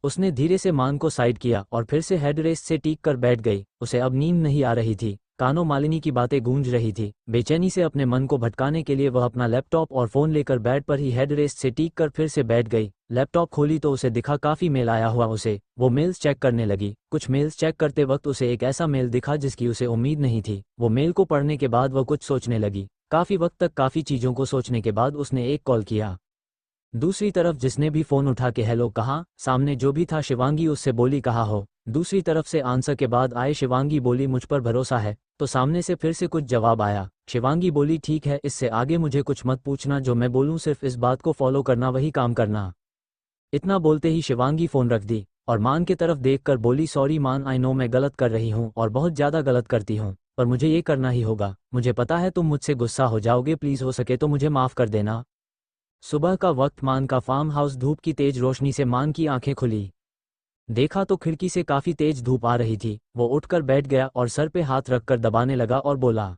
उसने धीरे से मान को साइड किया और फिर से हेडरेस्ट से टीक कर बैठ गई। उसे अब नींद नहीं आ रही थी, कानों मालिनी की बातें गूंज रही थी। बेचैनी से अपने मन को भटकाने के लिए वह अपना लैपटॉप और फ़ोन लेकर बेड पर ही हेडरेस्ट से टीक कर फिर से बैठ गई। लैपटॉप खोली तो उसे दिखा काफ़ी मेल आया हुआ। उसे वो मेल्स चेक करने लगी। कुछ मेल्स चेक करते वक्त उसे एक ऐसा मेल दिखा जिसकी उसे उम्मीद नहीं थी। वो मेल को पढ़ने के बाद वह कुछ सोचने लगी। काफ़ी वक्त तक काफ़ी चीज़ों को सोचने के बाद उसने एक कॉल किया। दूसरी तरफ जिसने भी फ़ोन उठा के हेलो कहा, सामने जो भी था शिवांगी उससे बोली कहा हो। दूसरी तरफ से आंसर के बाद आए शिवांगी बोली मुझ पर भरोसा है। तो सामने से फिर से कुछ जवाब आया। शिवांगी बोली ठीक है, इससे आगे मुझे कुछ मत पूछना, जो मैं बोलूँ सिर्फ इस बात को फॉलो करना, वही काम करना। इतना बोलते ही शिवांगी फ़ोन रख दी और मान की तरफ देखकर बोली सॉरी मान, आई नो मैं गलत कर रही हूँ और बहुत ज़्यादा गलत करती हूँ, पर मुझे ये करना ही होगा। मुझे पता है तुम मुझसे गुस्सा हो जाओगे, प्लीज़ हो सके तो मुझे माफ़ कर देना। सुबह का वक्त, मान का फार्म हाउस, धूप की तेज रोशनी से मान की आंखें खुली। देखा तो खिड़की से काफी तेज धूप आ रही थी। वो उठकर बैठ गया और सर पे हाथ रखकर दबाने लगा और बोला,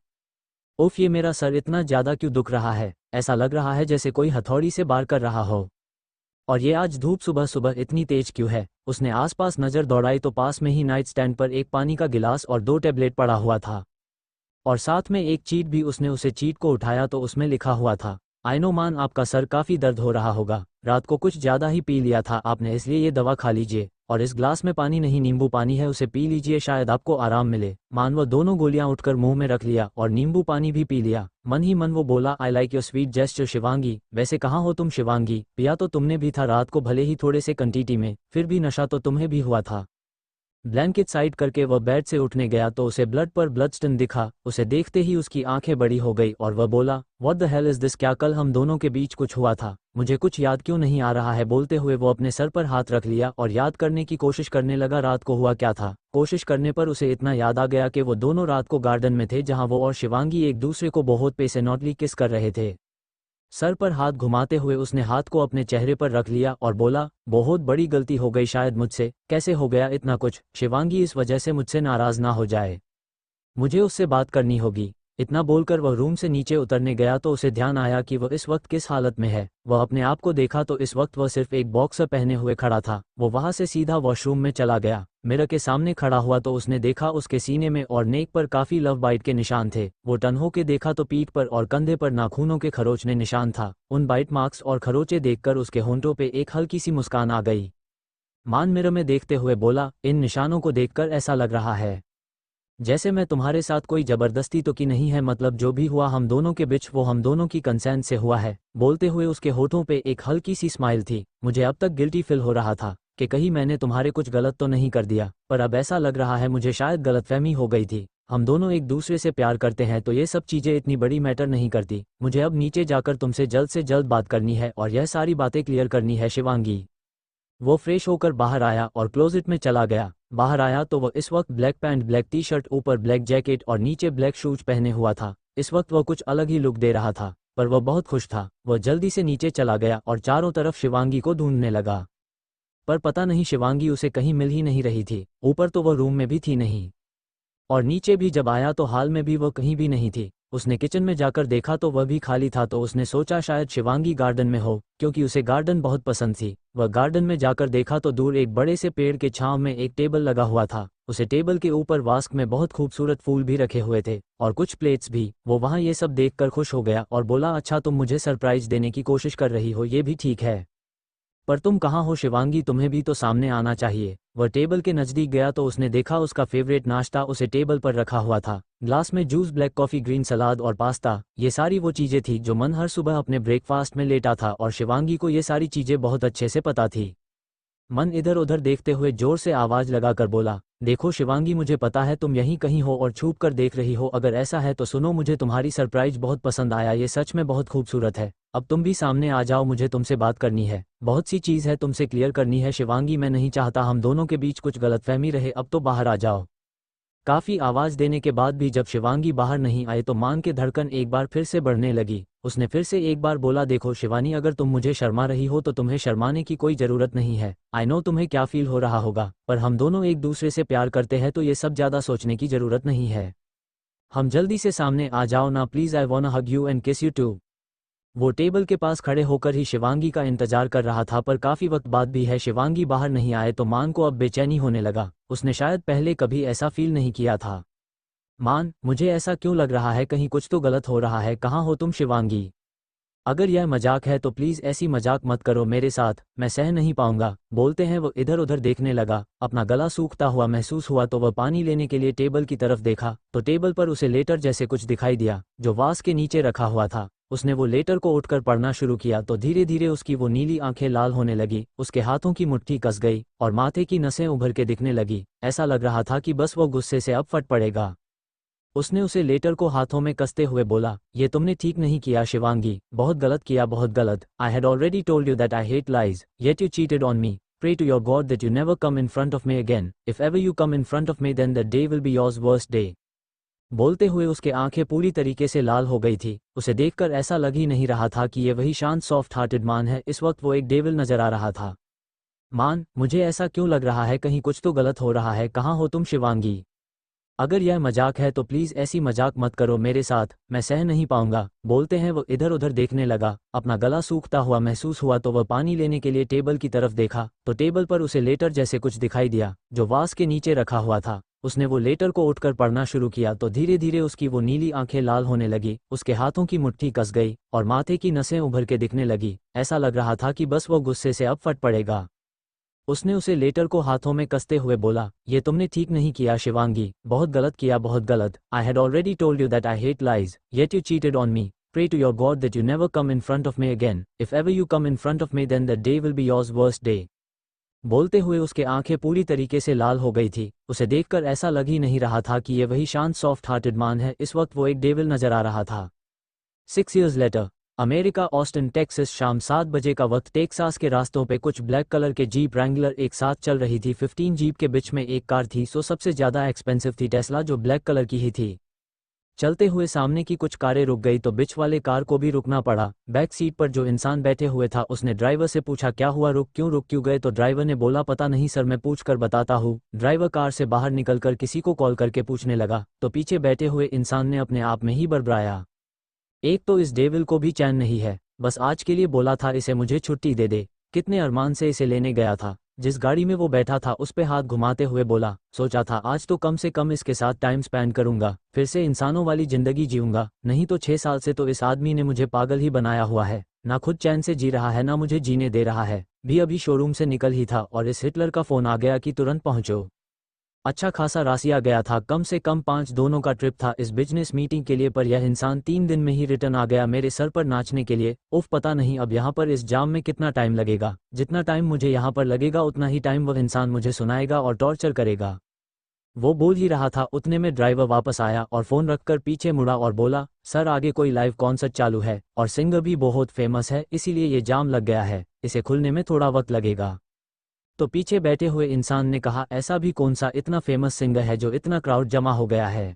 उफ, ये मेरा सर इतना ज्यादा क्यों दुख रहा है? ऐसा लग रहा है जैसे कोई हथौड़ी से वार कर रहा हो। और ये आज धूप सुबह सुबह इतनी तेज क्यों है? उसने आसपास नजर दौड़ाई तो पास में ही नाइट स्टैंड पर एक पानी का गिलास और 2 टेबलेट पड़ा हुआ था और साथ में एक चीट भी। उसने उसे चीट को उठाया तो उसमें लिखा हुआ था, आई नो मान, आपका सर काफ़ी दर्द हो रहा होगा, रात को कुछ ज़्यादा ही पी लिया था आपने, इसलिए ये दवा खा लीजिए। और इस ग्लास में पानी नहीं, नींबू पानी है, उसे पी लीजिए, शायद आपको आराम मिले। मान वो दोनों गोलियां उठकर मुंह में रख लिया और नींबू पानी भी पी लिया। मन ही मन वो बोला, I like your sweet gesture Shivangi. वैसे कहाँ हो तुम शिवांगी? पिया तो तुमने भी था रात को, भले ही थोड़े से क्वांटिटी में, फिर भी नशा तो तुम्हें भी हुआ था। ब्लैंकेट साइड करके वह बेड से उठने गया तो उसे ब्लड पर ब्लडस्टन दिखा। उसे देखते ही उसकी आंखें बड़ी हो गई और वह बोला, what the hell is this? क्या कल हम दोनों के बीच कुछ हुआ था? मुझे कुछ याद क्यों नहीं आ रहा है? बोलते हुए वो अपने सर पर हाथ रख लिया और याद करने की कोशिश करने लगा रात को हुआ क्या था। कोशिश करने पर उसे इतना याद आ गया कि वो दोनों रात को गार्डन में थे जहां वो और शिवांगी एक दूसरे को बहुत पैशनेटली किस कर रहे थे। सर पर हाथ घुमाते हुए उसने हाथ को अपने चेहरे पर रख लिया और बोला, बहुत बड़ी गलती हो गई शायद मुझसे। कैसे हो गया इतना कुछ? शिवांगी इस वजह से मुझसे नाराज ना हो जाए, मुझे उससे बात करनी होगी। इतना बोलकर वह रूम से नीचे उतरने गया तो उसे ध्यान आया कि वह इस वक्त किस हालत में है। वह अपने आप को देखा तो इस वक्त वह सिर्फ एक बॉक्सर पहने हुए खड़ा था। वो वहां से सीधा वॉशरूम में चला गया। मिरर के सामने खड़ा हुआ तो उसने देखा उसके सीने में और नेक पर काफी लव बाइट के निशान थे। वो टर्न होके देखा तो पीठ पर और कंधे पर नाखूनों के खरोचने निशान था। उन बाइट मार्क्स और खरोचे देखकर उसके होंठों पे एक हल्की सी मुस्कान आ गई। मान मिरर में देखते हुए बोला, इन निशानों को देखकर ऐसा लग रहा है जैसे मैं तुम्हारे साथ कोई जबरदस्ती तो की नहीं है, मतलब जो भी हुआ हम दोनों के बीच वो हम दोनों की कंसेंट से हुआ है। बोलते हुए उसके होठों पे एक हल्की सी स्माइल थी। मुझे अब तक गिल्टी फील हो रहा था कि कहीं मैंने तुम्हारे कुछ गलत तो नहीं कर दिया, पर अब ऐसा लग रहा है मुझे शायद गलतफहमी हो गई थी। हम दोनों एक दूसरे से प्यार करते हैं तो ये सब चीज़ें इतनी बड़ी मैटर नहीं करती। मुझे अब नीचे जाकर तुमसे जल्द से जल्द बात करनी है और यह सारी बातें क्लियर करनी है शिवांगी। वो फ्रेश होकर बाहर आया और क्लोजेट में चला गया। बाहर आया तो वह इस वक्त black pant, black T shirt, ऊपर ब्लैक जैकेट और नीचे ब्लैक शूज पहने हुआ था। इस वक्त वह कुछ अलग ही लुक दे रहा था, पर वह बहुत खुश था। वह जल्दी से नीचे चला गया और चारों तरफ शिवांगी को ढूंढने लगा, पर पता नहीं शिवांगी उसे कहीं मिल ही नहीं रही थी। ऊपर तो वह रूम में भी थी नहीं और नीचे भी जब आया तो हाल में भी वह कहीं भी नहीं थी। उसने किचन में जाकर देखा तो वह भी खाली था, तो उसने सोचा शायद शिवांगी गार्डन में हो, क्योंकि उसे गार्डन बहुत पसंद थी। वह गार्डन में जाकर देखा तो दूर एक बड़े से पेड़ के छांव में एक टेबल लगा हुआ था। उसे टेबल के ऊपर वास्क में बहुत खूबसूरत फूल भी रखे हुए थे और कुछ प्लेट्स भी। वो वहाँ ये सब देखकर खुश हो गया और बोला, अच्छा तुम मुझे सरप्राइज देने की कोशिश कर रही हो, ये भी ठीक है, पर तुम कहाँ हो शिवांगी? तुम्हें भी तो सामने आना चाहिए। वह टेबल के नज़दीक गया तो उसने देखा उसका फेवरेट नाश्ता उसे टेबल पर रखा हुआ था। ग्लास में जूस, ब्लैक कॉफ़ी, ग्रीन सलाद और पास्ता। ये सारी वो चीज़ें थी जो मन हर सुबह अपने ब्रेकफास्ट में लेता था और शिवांगी को ये सारी चीज़ें बहुत अच्छे से पता थी। मन इधर उधर देखते हुए जोर से आवाज़ लगाकर बोला, देखो शिवांगी, मुझे पता है तुम यहीं कहीं हो और छुप कर देख रही हो। अगर ऐसा है तो सुनो, मुझे तुम्हारी सरप्राइज बहुत पसंद आया, ये सच में बहुत खूबसूरत है। अब तुम भी सामने आ जाओ, मुझे तुमसे बात करनी है। बहुत सी चीज़ है तुमसे क्लियर करनी है शिवांगी, मैं नहीं चाहता हम दोनों के बीच कुछ गलतफहमी रहे। अब तो बाहर आ जाओ। काफ़ी आवाज़ देने के बाद भी जब शिवांगी बाहर नहीं आए तो मान के धड़कन एक बार फिर से बढ़ने लगी। उसने फिर से एक बार बोला, देखो शिवानी, अगर तुम मुझे शर्मा रही हो तो तुम्हें शर्माने की कोई ज़रूरत नहीं है। आई नो तुम्हें क्या फील हो रहा होगा, पर हम दोनों एक दूसरे से प्यार करते हैं तो ये सब ज़्यादा सोचने की ज़रूरत नहीं है। हम जल्दी से सामने आ जाओ ना please, I वांना hug you and किस यू टू। वो टेबल के पास खड़े होकर ही शिवांगी का इंतजार कर रहा था, पर काफी वक्त बाद भी है शिवांगी बाहर नहीं आए तो मान को अब बेचैनी होने लगा। उसने शायद पहले कभी ऐसा फील नहीं किया था। मान, मुझे ऐसा क्यों लग रहा है, कहीं कुछ तो गलत हो रहा है। कहाँ हो तुम शिवांगी? अगर यह मजाक है तो प्लीज ऐसी मजाक मत करो मेरे साथ, मैं सह नहीं पाऊंगा। बोलते हैं वो इधर उधर देखने लगा। अपना गला सूखता हुआ महसूस हुआ तो वह पानी लेने के लिए टेबल की तरफ देखा तो टेबल पर उसे लेटर जैसे कुछ दिखाई दिया जो वास के नीचे रखा हुआ था। उसने वो लेटर को उठकर पढ़ना शुरू किया तो धीरे धीरे उसकी वो नीली आंखें लाल होने लगी, उसके हाथों की मुट्ठी कस गई और माथे की नसें उभर के दिखने लगी। ऐसा लग रहा था कि बस वो गुस्से से अब फट पड़ेगा। उसने उसे लेटर को हाथों में कसते हुए बोला, ये तुमने ठीक नहीं किया शिवांगी, बहुत गलत किया, बहुत गलत। I had already told you that I hate lies, yet you cheated on me. Pray to your God that you never come in front of me again. If ever you come in front of me then that day will be yours worst day. बोलते हुए उसके आंखें पूरी तरीके से लाल हो गई थी। उसे देखकर ऐसा लग ही नहीं रहा था कि ये वही शांत सॉफ्ट हार्टेड मान है, इस वक्त वो एक डेविल नजर आ रहा था। मान, मुझे ऐसा क्यों लग रहा है, कहीं कुछ तो गलत हो रहा है। कहाँ हो तुम शिवांगी? अगर यह मजाक है तो प्लीज ऐसी मजाक मत करो मेरे साथ, मैं सह नहीं पाऊंगा। बोलते हैं वो इधर उधर देखने लगा। अपना गला सूखता हुआ महसूस हुआ तो वह पानी लेने के लिए टेबल की तरफ देखा तो टेबल पर उसे लेटर जैसे कुछ दिखाई दिया जो वास के नीचे रखा हुआ था। उसने वो लेटर को उठकर पढ़ना शुरू किया तो धीरे धीरे उसकी वो नीली आंखें लाल होने लगी, उसके हाथों की मुट्ठी कस गई और माथे की नसें उभर के दिखने लगी। ऐसा लग रहा था कि बस वो गुस्से से अब फट पड़ेगा। उसने उसे लेटर को हाथों में कसते हुए बोला, ये तुमने ठीक नहीं किया शिवांगी, बहुत गलत किया, बहुत गलत। I had already told you that I hate lies, yet you cheated on me. Pray to your God that you never come in front of me again. If ever you come in front of me then that day will be yours worst day. बोलते हुए उसके आंखें पूरी तरीके से लाल हो गई थी। उसे देखकर ऐसा लग ही नहीं रहा था कि ये वही शांत सॉफ्ट हार्टेड मान है, इस वक्त वो एक डेविल नजर आ रहा था। 6 years later, America, Austin Texas. शाम 7 बजे का वक्त। टेक्सास के रास्तों पे कुछ ब्लैक कलर के जीप रैंगलर एक साथ चल रही थी। 15 जीप के बीच में एक कार थी, सो सबसे ज्यादा एक्सपेंसिव थी टेस्ला, जो ब्लैक कलर की ही थी। चलते हुए सामने की कुछ कारें रुक गई तो बीच वाले कार को भी रुकना पड़ा। बैक सीट पर जो इंसान बैठे हुए था उसने ड्राइवर से पूछा, क्या हुआ, रुक क्यों गए? तो ड्राइवर ने बोला, पता नहीं सर, मैं पूछ कर बताता हूँ। ड्राइवर कार से बाहर निकलकर किसी को कॉल करके पूछने लगा तो पीछे बैठे हुए इंसान ने अपने आप में ही बड़बड़ाया, एक तो इस डेविल को भी चैन नहीं है, बस आज के लिए बोला था इसे मुझे छुट्टी दे दे। कितने अरमान से इसे लेने गया था। जिस गाड़ी में वो बैठा था उस पे हाथ घुमाते हुए बोला, सोचा था आज तो कम से कम इसके साथ टाइम स्पेंड करूंगा, फिर से इंसानों वाली जिंदगी जीऊंगा, नहीं तो 6 साल से तो इस आदमी ने मुझे पागल ही बनाया हुआ है। ना खुद चैन से जी रहा है ना मुझे जीने दे रहा है। भी अभी शोरूम से निकल ही था और इस हिटलर का फोन आ गया कि तुरंत पहुंचो। अच्छा खासा रासिया गया था, कम से कम 5 दोनों का ट्रिप था इस बिजनेस मीटिंग के लिए, पर यह इंसान 3 दिन में ही रिटर्न आ गया मेरे सर पर नाचने के लिए। उफ, पता नहीं अब यहाँ पर इस जाम में कितना टाइम लगेगा। जितना टाइम मुझे यहाँ पर लगेगा उतना ही टाइम वह इंसान मुझे सुनाएगा और टॉर्चर करेगा। वो बोल ही रहा था उतने में ड्राइवर वापस आया और फोन रखकर पीछे मुड़ा और बोला, सर आगे कोई लाइव कॉन्सर्ट चालू है और सिंगर भी बहुत फेमस है, इसीलिए ये जाम लग गया है, इसे खुलने में थोड़ा वक्त लगेगा। तो पीछे बैठे हुए इंसान ने कहा, ऐसा भी कौन सा इतना फेमस सिंगर है जो इतना क्राउड जमा हो गया है?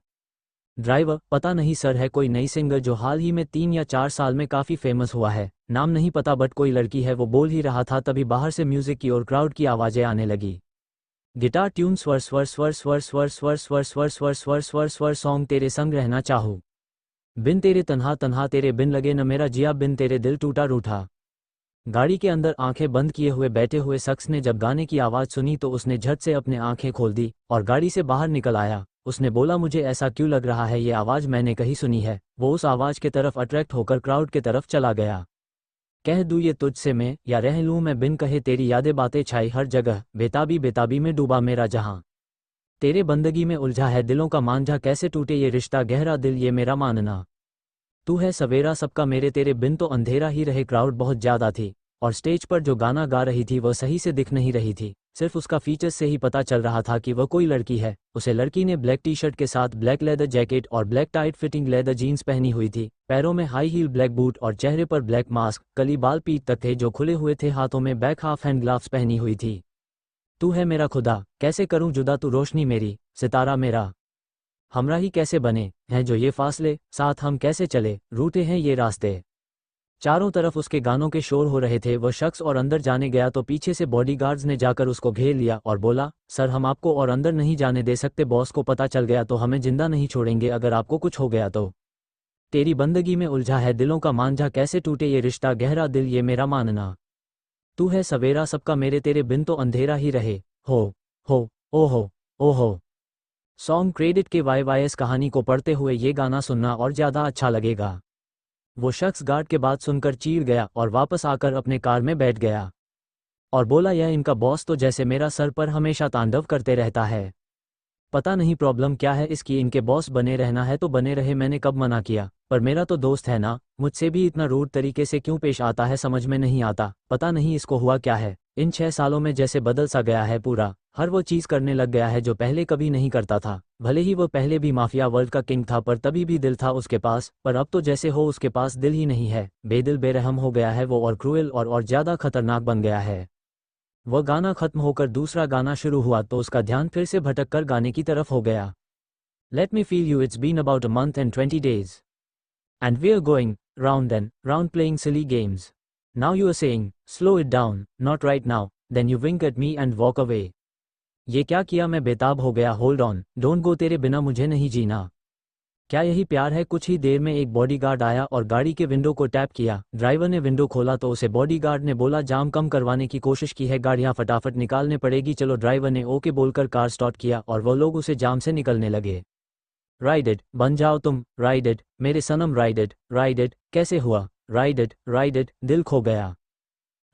ड्राइवर, पता नहीं सर, है कोई नई सिंगर जो हाल ही में 3 या 4 साल में काफी फेमस हुआ है, नाम नहीं पता बट कोई लड़की है। वो बोल ही रहा था तभी बाहर से म्यूजिक की और क्राउड की आवाजें आने लगी। गिटार ट्यून, स्वर स्वर स्वर स्वर स्वर स्वर स्वर स्वर स्वर स्वर स्वर स्वर सॉन्ग, तेरे संग रहना चाहूं, बिन तेरे तन्हा तन्हा, तेरे बिन लगे न मेरा जिया, बिन तेरे दिल टूटा रूठा। गाड़ी के अंदर आंखें बंद किए हुए बैठे हुए शख्स ने जब गाने की आवाज़ सुनी तो उसने झट से अपने आंखें खोल दी और गाड़ी से बाहर निकल आया। उसने बोला, मुझे ऐसा क्यों लग रहा है ये आवाज़ मैंने कहीं सुनी है। वो उस आवाज़ के तरफ अट्रैक्ट होकर क्राउड के तरफ चला गया। कह दूँ ये तुझसे मैं, या रह लूँ मैं बिन कहे, तेरी यादें बातें छाई हर जगह, बेताबी बेताबी में डूबा मेरा जहां, तेरे बंदगी में उलझा है दिलों का मांझा, कैसे टूटे ये रिश्ता गहरा दिल ये मेरा मानना, तू है सवेरा सबका मेरे, तेरे बिन तो अंधेरा ही रहे। क्राउड बहुत ज्यादा थी और स्टेज पर जो गाना गा रही थी वह सही से दिख नहीं रही थी, सिर्फ उसका फीचर्स से ही पता चल रहा था कि वह कोई लड़की है। उसे लड़की ने ब्लैक टी शर्ट के साथ ब्लैक लेदर जैकेट और black tight fitting leather jeans पहनी हुई थी, पैरों में हाई हील ब्लैक बूट और चेहरे पर ब्लैक मास्क, कली बाल पीठ तक थे जो खुले हुए थे, हाथों में बैक हाफ हैंड ग्लव्स पहनी हुई थी। तू है मेरा खुदा, कैसे करूं जुदा, तू रोशनी मेरी, सितारा मेरा, हमरा ही कैसे बने हैं जो ये फासले, साथ हम कैसे चले, रूठे हैं ये रास्ते। चारों तरफ उसके गानों के शोर हो रहे थे। वह शख्स और अंदर जाने गया तो पीछे से बॉडीगार्ड्स ने जाकर उसको घेर लिया और बोला, सर हम आपको और अंदर नहीं जाने दे सकते, बॉस को पता चल गया तो हमें जिंदा नहीं छोड़ेंगे, अगर आपको कुछ हो गया तो। तेरी बंदगी में उलझा है दिलों का मांझा, कैसे टूटे ये रिश्ता गहरा दिल ये मेरा मानना। तू है सवेरा सबका मेरे, तेरे बिन तो अंधेरा ही रहे। हो हो ओहो ओहो। सॉन्ग क्रेडिट के वाईवाईएस। कहानी को पढ़ते हुए ये गाना सुनना और ज़्यादा अच्छा लगेगा। वो शख्स गार्ड के बात सुनकर चीड़ गया और वापस आकर अपने कार में बैठ गया और बोला, यह इनका बॉस तो जैसे मेरा सर पर हमेशा तांडव करते रहता है। पता नहीं प्रॉब्लम क्या है इसकी, इनके बॉस बने रहना है तो बने रहे, मैंने कब मना किया, पर मेरा तो दोस्त है ना, मुझसे भी इतना रूड तरीके से क्यों पेश आता है समझ में नहीं आता। पता नहीं इसको हुआ क्या है, इन 6 सालों में जैसे बदल सा गया है पूरा, हर वो चीज़ करने लग गया है जो पहले कभी नहीं करता था। भले ही वो पहले भी माफिया वर्ल्ड का किंग था, पर तभी भी दिल था उसके पास, पर अब तो जैसे हो उसके पास दिल ही नहीं है। बेदिल बेरहम हो गया है वो, और क्रूएल और ज़्यादा खतरनाक बन गया है। वह गाना खत्म होकर दूसरा गाना शुरू हुआ तो उसका ध्यान फिर से भटक कर गाने की तरफ हो गया। Let me feel you, it's been about a month and 20 days. And we're going round and round playing silly games. Now you are saying, slow it down, not right now, then you wink at me and walk away. ये क्या किया, मैं बेताब हो गया, hold on, don't go, तेरे बिना मुझे नहीं जीना। क्या यही प्यार है। कुछ ही देर में एक बॉडीगार्ड आया और गाड़ी के विंडो को टैप किया। ड्राइवर ने विंडो खोला तो उसे बॉडीगार्ड ने बोला, जाम कम करवाने की कोशिश की है, गाड़ियां फटाफट निकालने पड़ेगी, चलो। ड्राइवर ने ओके बोलकर कार स्टार्ट किया और वो लोग उसे जाम से निकलने लगे। राइड इट, बन जाओ तुम, राइड इट मेरे सनम, राइड इट, कैसे हुआ, राइड इट, दिल खो गया।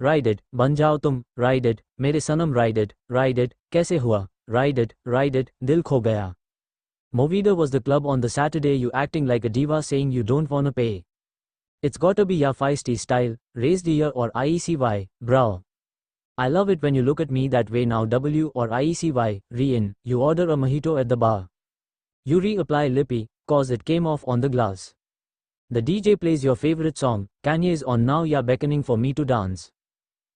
राइड इट, बन जाओ तुम, राइड इट मेरे सनम, राइड इट, कैसे हुआ, राइड इट, दिल खो गया। Movida was the club on the Saturday, you acting like a diva saying you don't wanna pay. It's gotta be ya feisty style, raised ear or IECY, bro. I love it when you look at me that way now, W or IECY, re-in, you order a mojito at the bar. You reapply lippy, cause it came off on the glass. The DJ plays your favorite song, Kanye's on now, ya beckoning for me to dance.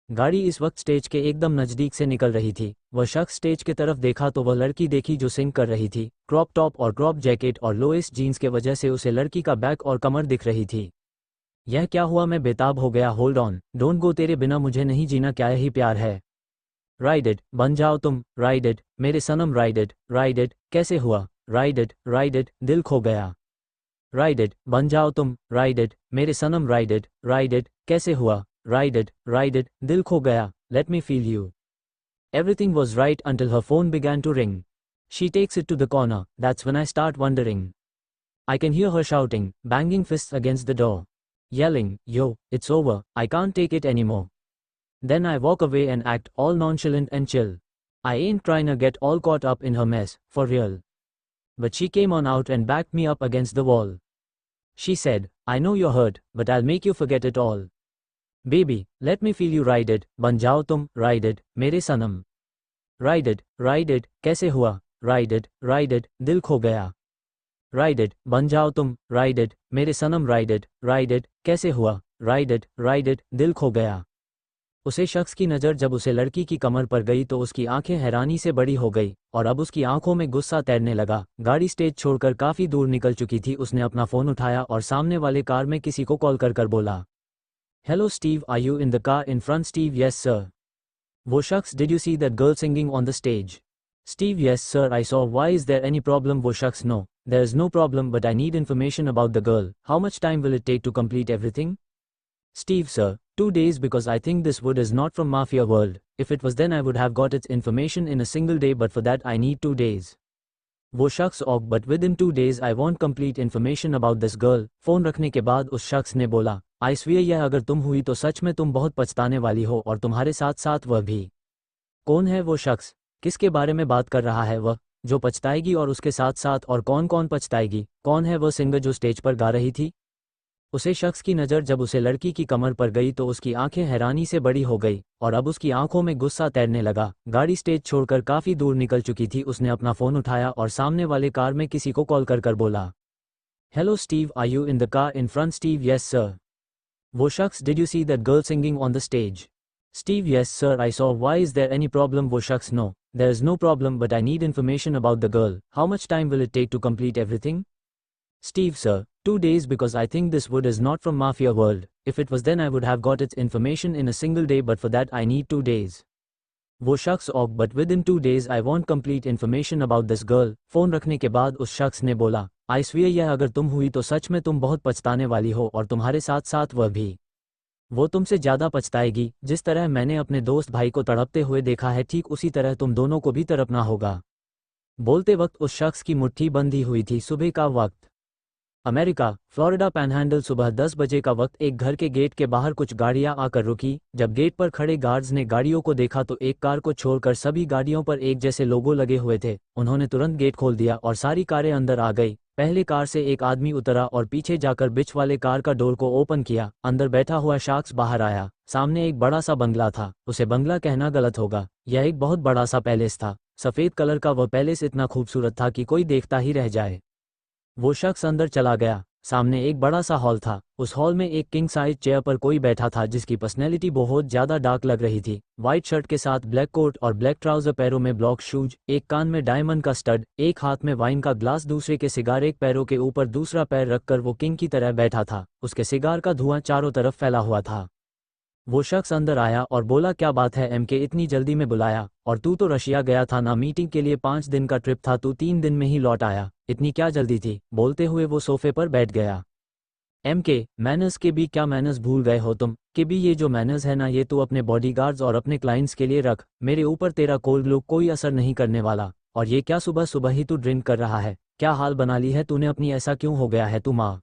गाड़ी इस वक्त stage के एकदम नज़दीक से निकल रही थी। वह शख्स स्टेज की तरफ देखा तो वह लड़की देखी जो सिंग कर रही थी। क्रॉप टॉप और क्रॉप जैकेट और लोएस्ट जीन्स के वजह से उसे लड़की का बैक और कमर दिख रही थी। यह क्या हुआ, मैं बेताब हो गया, होल्ड ऑन, डोंट गो, तेरे बिना मुझे नहीं जीना, क्या यही प्यार है। राइड इट, बन जाओ तुम, राइड इट मेरे सनम, राइड इट, कैसे हुआ, राइड इट, दिल खो गया। राइड इट, बन जाओ तुम, राइड इट मेरे सनम, राइड इट, कैसे हुआ, राइड इट, दिल खो गया। Let me feel you. Everything was right until her phone began to ring. She takes it to the corner, that's when I start wondering. I can hear her shouting, banging fists against the door, yelling, yo, it's over, I can't take it anymore. Then I walk away and act all nonchalant and chill. I ain't trying to get all caught up in her mess, for real. But she came on out and backed me up against the wall. She said, I know you're hurt, but I'll make you forget it all. Baby, let me feel you, ride it, बन जाओ तुम, ride it मेरे सनम। Ride it, कैसे हुआ, ride it, दिल खो गया। Ride it, बन जाओ तुम, ride it मेरे सनम, ride it, कैसे हुआ, ride it, दिल खो गया। उसे शख्स की नज़र जब उसे लड़की की कमर पर गई तो उसकी आंखें हैरानी से बड़ी हो गई और अब उसकी आंखों में गुस्सा तैरने लगा। गाड़ी स्टेज छोड़कर काफ़ी दूर निकल चुकी थी। उसने अपना फ़ोन उठाया और सामने वाले कार में किसी को कॉल कर बोला, Hello Steve, are you in the car in front? Steve, yes sir. वो शख्स, did you see that girl singing on the stage? Steve, yes sir, I saw. Why, is there any problem? वो शख्स, no, there is no problem, but I need information about the girl. How much time will it take to complete everything? Steve, sir, 2 days, because I think this wood is not from Mafia World. If it was, then I would have got its information in a single day, but for that I need 2 days. वो शख्स, okay, but within 2 days I want complete information about this girl. Phone रखने के बाद उस शख्स ने बोला, आई severe, यह अगर तुम हुई तो सच में तुम बहुत पछताने वाली हो, और तुम्हारे साथ साथ वह भी। कौन है वो शख्स, किसके बारे में बात कर रहा है वह, जो पछताएगी और उसके साथ साथ और कौन कौन पछताएगी? कौन है वह सिंगर जो स्टेज पर गा रही थी? उसे शख्स की नज़र जब उसे लड़की की कमर पर गई तो उसकी आंखें हैरानी से बड़ी हो गई और अब उसकी आंखों में गुस्सा तैरने लगा। गाड़ी स्टेज छोड़कर काफ़ी दूर निकल चुकी थी। उसने अपना फ़ोन उठाया और सामने वाले कार में किसी को कॉल कर बोला, hello Steve, are you in the car in front? Steve, yes sir. वो शख्स, did you see that girl singing on the stage? Steve, yes sir, I saw. Why, is there any problem? वो शख्स, no, there is no problem, but I need information about the girl. How much time will it take to complete everything? Steve, sir, 2 days, because I think this wood is not from Mafia World. If it was, then I would have got its information in a single day, but for that I need 2 days. वो शख्स, okay, but within 2 days I want complete information about this girl. Phone रखने के बाद उस शख्स ने बोला, आई severe यह अगर तुम हुई तो सच में तुम बहुत पछताने वाली हो और तुम्हारे साथ साथ वह भी। वो तुमसे ज़्यादा पछताएगी। जिस तरह मैंने अपने दोस्त भाई को तड़पते हुए देखा है ठीक उसी तरह तुम दोनों को भी तड़पना होगा। बोलते वक्त उस शख्स की मुट्ठी बंधी हुई थी। सुबह का वक्त, अमेरिका, फ्लोरिडा पैनहैंडल। सुबह 10 बजे का वक्त। एक घर के गेट के बाहर कुछ गाड़ियां आकर रुकी। जब गेट पर खड़े गार्ड्स ने गाड़ियों को देखा तो एक कार को छोड़कर सभी गाड़ियों पर एक जैसे लोगो लगे हुए थे। उन्होंने तुरंत गेट खोल दिया और सारी कारें अंदर आ गई। पहले कार से एक आदमी उतरा और पीछे जाकर बीच वाले कार का डोर को ओपन किया। अंदर बैठा हुआ शख्स बाहर आया। सामने एक बड़ा सा बंगला था। उसे बंगला कहना गलत होगा, यह एक बहुत बड़ा सा पैलेस था। सफ़ेद कलर का वह पैलेस इतना खूबसूरत था कि कोई देखता ही रह जाए। वो शख्स अंदर चला गया। सामने एक बड़ा सा हॉल था। उस हॉल में एक किंग साइज चेयर पर कोई बैठा था जिसकी पर्सनैलिटी बहुत ज़्यादा डार्क लग रही थी। वाइट शर्ट के साथ ब्लैक कोट और ब्लैक ट्राउजर, पैरों में ब्लॉक शूज, एक कान में डायमंड का स्टड, एक हाथ में वाइन का ग्लास, दूसरे के सिगार, एक पैरों के ऊपर दूसरा पैर रखकर वो किंग की तरह बैठा था। उसके सिगार का धुआं चारों तरफ फैला हुआ था। वो शख्स अंदर आया और बोला, क्या बात है एमके, इतनी जल्दी में बुलाया? और तू तो रशिया गया था ना, मीटिंग के लिए 5 दिन का ट्रिप था, तू 3 दिन में ही लौट आया, इतनी क्या जल्दी थी? बोलते हुए वो सोफे पर बैठ गया। एमके, मैनर्स के भी क्या मैनर्स भूल गए हो तुम? के भी ये जो मैनर्स है ना, ये तू अपने बॉडीगार्ड्स और अपने क्लाइंट्स के लिए रख। मेरे ऊपर तेरा कोल्ड लुक कोई असर नहीं करने वाला। और ये क्या सुबह सुबह ही तू ड्रिंक कर रहा है? क्या हाल बना ली है तूने अपनी, ऐसा क्यों हो गया है तू माँ?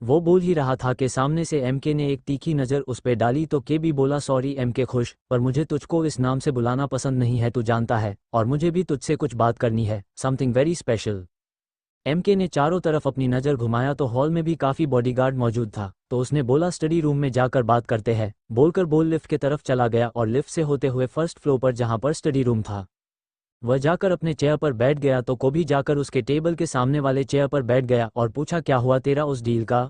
वो बोल ही रहा था कि सामने से एमके ने एक तीखी नज़र उस पे डाली तो के भी बोला, सॉरी एमके खुश, पर मुझे तुझको इस नाम से बुलाना पसंद नहीं है, तू जानता है, और मुझे भी तुझसे कुछ बात करनी है, समथिंग वेरी स्पेशल। एमके ने चारों तरफ अपनी नज़र घुमाया तो हॉल में भी काफ़ी बॉडीगार्ड मौजूद था। तो उसने बोला, स्टडी रूम में जाकर बात करते हैं। बोलकर बोल लिफ्ट की तरफ चला गया और लिफ्ट से होते हुए फर्स्ट फ्लोर पर जहाँ पर स्टडी रूम था वह जाकर अपने चेयर पर बैठ गया। तो को भी जाकर उसके टेबल के सामने वाले चेयर पर बैठ गया और पूछा, क्या हुआ तेरा उस डील का?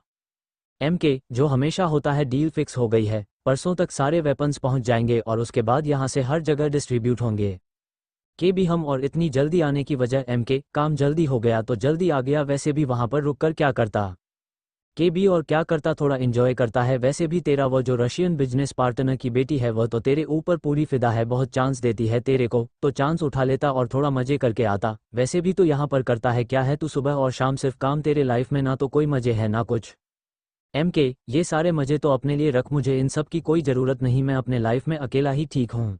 एमके, जो हमेशा होता है, डील फिक्स हो गई है। परसों तक सारे वेपन्स पहुंच जाएंगे और उसके बाद यहां से हर जगह डिस्ट्रीब्यूट होंगे। के भी हम, और इतनी जल्दी आने की वजह? एमके, काम जल्दी हो गया तो जल्दी आ गया, वैसे भी वहां पर रुककर क्या करता? के भी, और क्या करता, थोड़ा एंजॉय करता है। वैसे भी तेरा वो जो रशियन बिजनेस पार्टनर की बेटी है वह तो तेरे ऊपर पूरी फिदा है, बहुत चांस देती है तेरे को, तो चांस उठा लेता और थोड़ा मजे करके आता। वैसे भी तो यहाँ पर करता है क्या है तू, सुबह और शाम सिर्फ काम, तेरे लाइफ में ना तो कोई मजे है ना कुछ। एमके, ये सारे मजे तो अपने लिए रख, मुझे इन सब की कोई ज़रूरत नहीं, मैं अपने लाइफ में अकेला ही ठीक हूँ।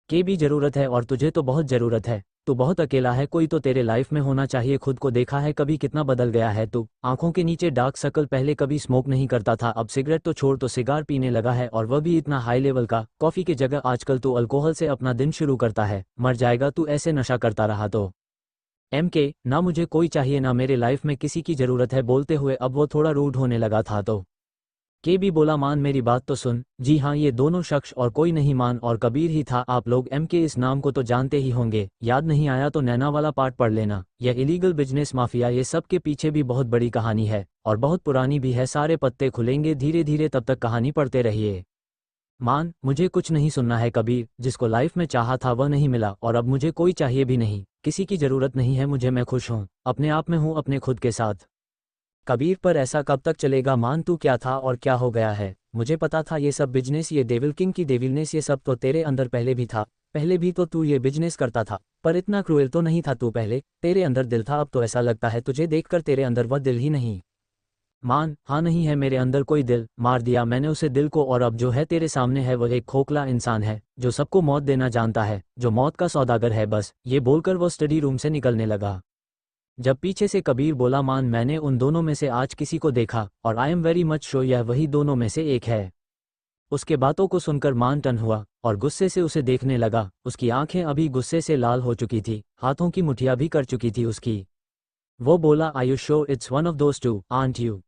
के भी ज़रूरत है, और तुझे तो बहुत ज़रूरत है, तू बहुत अकेला है, कोई तो तेरे लाइफ में होना चाहिए। खुद को देखा है कभी, कितना बदल गया है तू? आंखों के नीचे डार्क सर्कल, पहले कभी स्मोक नहीं करता था, अब सिगरेट तो छोड़ तो सिगार पीने लगा है, और वह भी इतना हाई लेवल का। कॉफ़ी की जगह आजकल तू अल्कोहल से अपना दिन शुरू करता है, मर जाएगा तू ऐसे नशा करता रहा तो। एमके, ना मुझे कोई चाहिए ना मेरे लाइफ में किसी की ज़रूरत है। बोलते हुए अब वो थोड़ा रूड होने लगा था तो के भी बोला, मान मेरी बात तो सुन। जी हाँ, ये दोनों शख्स और कोई नहीं, मान और कबीर ही था। आप लोग एमके इस नाम को तो जानते ही होंगे, याद नहीं आया तो नैना वाला पार्ट पढ़ लेना। यह इलीगल बिजनेस माफिया, ये सब के पीछे भी बहुत बड़ी कहानी है और बहुत पुरानी भी है। सारे पत्ते खुलेंगे धीरे धीरे, तब तक कहानी पढ़ते रहिए। मान, मुझे कुछ नहीं सुनना है कबीर, जिसको लाइफ में चाहा था वह नहीं मिला और अब मुझे कोई चाहिए भी नहीं, किसी की ज़रूरत नहीं है मुझे, मैं खुश हूँ, अपने आप में हूँ, अपने खुद के साथ। कबीर, पर ऐसा कब तक चलेगा? मान, तू क्या था और क्या हो गया है? मुझे पता था ये सब बिजनेस, ये डेविल किंग की डेविलनेस, ये सब तो तेरे अंदर पहले भी था। पहले भी तो तू ये बिजनेस करता था, पर इतना क्रूएल तो नहीं था तू पहले। तेरे अंदर दिल था, अब तो ऐसा लगता है तुझे देखकर तेरे अंदर वह दिल ही नहीं। मान, हाँ नहीं है मेरे अंदर कोई दिल, मार दिया मैंने उसे दिल को, और अब जो है तेरे सामने है वह एक खोखला इंसान है जो सबको मौत देना जानता है, जो मौत का सौदागर है बस। ये बोलकर वो स्टडी रूम से निकलने लगा। जब पीछे से कबीर बोला, मान, मैंने उन दोनों में से आज किसी को देखा और I am very much sure यह वही दोनों में से एक है। उसके बातों को सुनकर मान टन हुआ और गुस्से से उसे देखने लगा। उसकी आंखें अभी गुस्से से लाल हो चुकी थी, हाथों की मुठियां भी कर चुकी थी उसकी। वो बोला, are you sure it's one of those two, aren't you?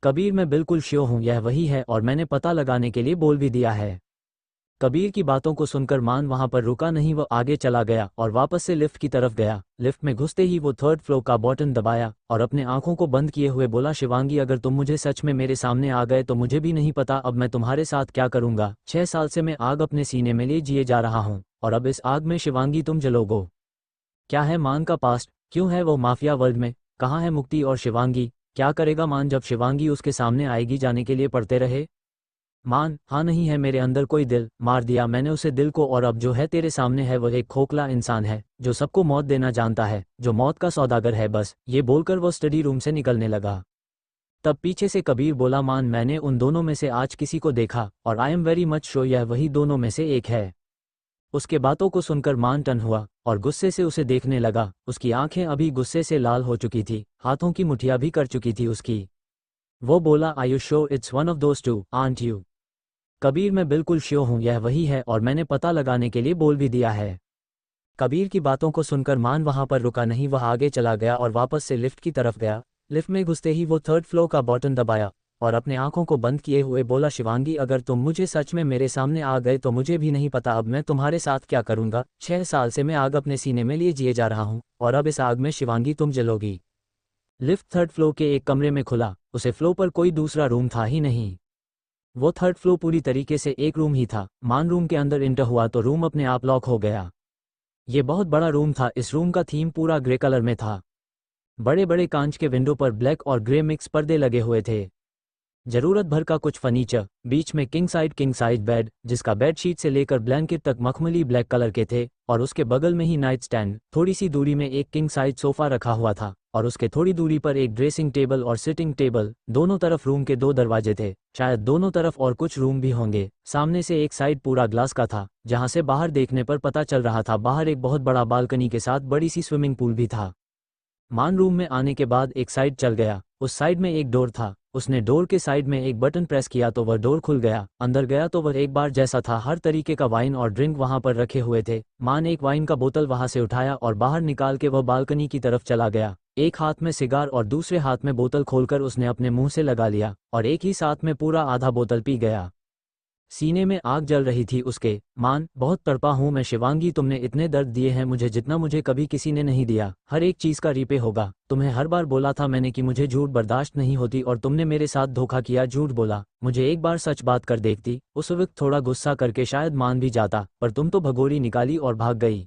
Kabir, मैं बिल्कुल श्योर हूँ, यह वही है, और मैंने पता लगाने के लिए बोल भी दिया है। कबीर की बातों को सुनकर मान वहां पर रुका नहीं, वो आगे चला गया और वापस से लिफ्ट की तरफ गया। लिफ्ट में घुसते ही वो 3rd फ्लोर का बटन दबाया और अपने आंखों को बंद किए हुए बोला, शिवांगी, अगर तुम मुझे सच में मेरे सामने आ गए तो मुझे भी नहीं पता अब मैं तुम्हारे साथ क्या करूंगा। 6 साल से मैं आग अपने सीने में ले जिए जा रहा हूं और अब इस आग में शिवांगी तुम जलोगो। क्या है मान का पास्ट? क्यों है वो माफिया वर्ल्ड में? कहाँ है मुक्ति और शिवांगी? क्या करेगा मान जब शिवांगी उसके सामने आएगी? जाने के लिए पड़ते रहे। मान, हाँ नहीं है मेरे अंदर कोई दिल, मार दिया मैंने उसे दिल को, और अब जो है तेरे सामने है वह एक खोखला इंसान है जो सबको मौत देना जानता है, जो मौत का सौदागर है बस। ये बोलकर वो स्टडी रूम से निकलने लगा। तब पीछे से कबीर बोला, मान मैंने उन दोनों में से आज किसी को देखा और I am very much sure यह वही दोनों में से एक है। उसके बातों को सुनकर मान टन हुआ और गुस्से से उसे देखने लगा। उसकी आंखें अभी गुस्से से लाल हो चुकी थी, हाथों की मुठियां भी कर चुकी थी उसकी। वो बोला, are you sure it's one of those two, aren't you? Kabir, मैं बिल्कुल श्योर हूँ यह वही है और मैंने पता लगाने के लिए बोल भी दिया है। कबीर की बातों को सुनकर मान वहां पर रुका नहीं, वह आगे चला गया और वापस से लिफ्ट की तरफ गया। लिफ्ट में घुसते ही वो 3rd फ्लोर का बटन दबाया और अपने आंखों को बंद किए हुए बोला, शिवांगी अगर तुम मुझे सच में मेरे सामने आ गए तो मुझे भी नहीं पता अब मैं तुम्हारे साथ क्या करूंगा। 6 साल से मैं आग अपने सीने में लिए जिए जा रहा हूं और अब इस आग में शिवांगी तुम जलोगी। लिफ्ट 3rd फ्लोर के एक कमरे में खुला, उसे फ्लोर पर कोई दूसरा रूम था ही नहीं। वो 3rd फ्लोर पूरी तरीके से एक रूम ही था। मान रूम के अंदर इंटर हुआ तो रूम अपने आप लॉक हो गया। ये बहुत बड़ा रूम था, इस रूम का थीम पूरा ग्रे कलर में था। बड़े बड़े कांच के विंडो पर ब्लैक और ग्रे मिक्स पर्दे लगे हुए थे। जरूरत भर का कुछ फर्नीचर, बीच में किंग साइज बेड जिसका बेडशीट से लेकर ब्लैंकेट तक मखमली ब्लैक कलर के थे, और उसके बगल में ही नाइट स्टैंड। थोड़ी सी दूरी में एक किंग साइज सोफा रखा हुआ था और उसके थोड़ी दूरी पर एक ड्रेसिंग टेबल और सिटिंग टेबल। दोनों तरफ रूम के 2 दरवाजे थे, शायद दोनों तरफ और कुछ रूम भी होंगे। सामने से एक साइड पूरा ग्लास का था जहां से बाहर देखने पर पता चल रहा था बाहर एक बहुत बड़ा बालकनी के साथ बड़ी सी स्विमिंग पूल भी था। मान रूम में आने के बाद एक साइड चल गया, उस साइड में एक डोर था। उसने डोर के साइड में एक बटन प्रेस किया तो वह डोर खुल गया। अंदर गया तो वह एक बार जैसा था, हर तरीके का वाइन और ड्रिंक वहां पर रखे हुए थे। मान एक वाइन का बोतल वहां से उठाया और बाहर निकाल के वह बालकनी की तरफ चला गया। एक हाथ में सिगार और दूसरे हाथ में बोतल खोलकर उसने अपने मुंह से लगा लिया और एक ही साथ में पूरा आधा बोतल पी गया। सीने में आग जल रही थी उसके। मान, बहुत तड़पा हूं मैं शिवांगी, तुमने इतने दर्द दिए हैं मुझे जितना मुझे कभी किसी ने नहीं दिया। हर एक चीज का रीपे होगा। तुम्हें हर बार बोला था मैंने कि मुझे झूठ बर्दाश्त नहीं होती और तुमने मेरे साथ धोखा किया, झूठ बोला। मुझे एक बार सच बात कर देखती, उस वक्त थोड़ा गुस्सा करके शायद मान भी जाता, पर तुम तो भगोड़ी निकाली और भाग गई।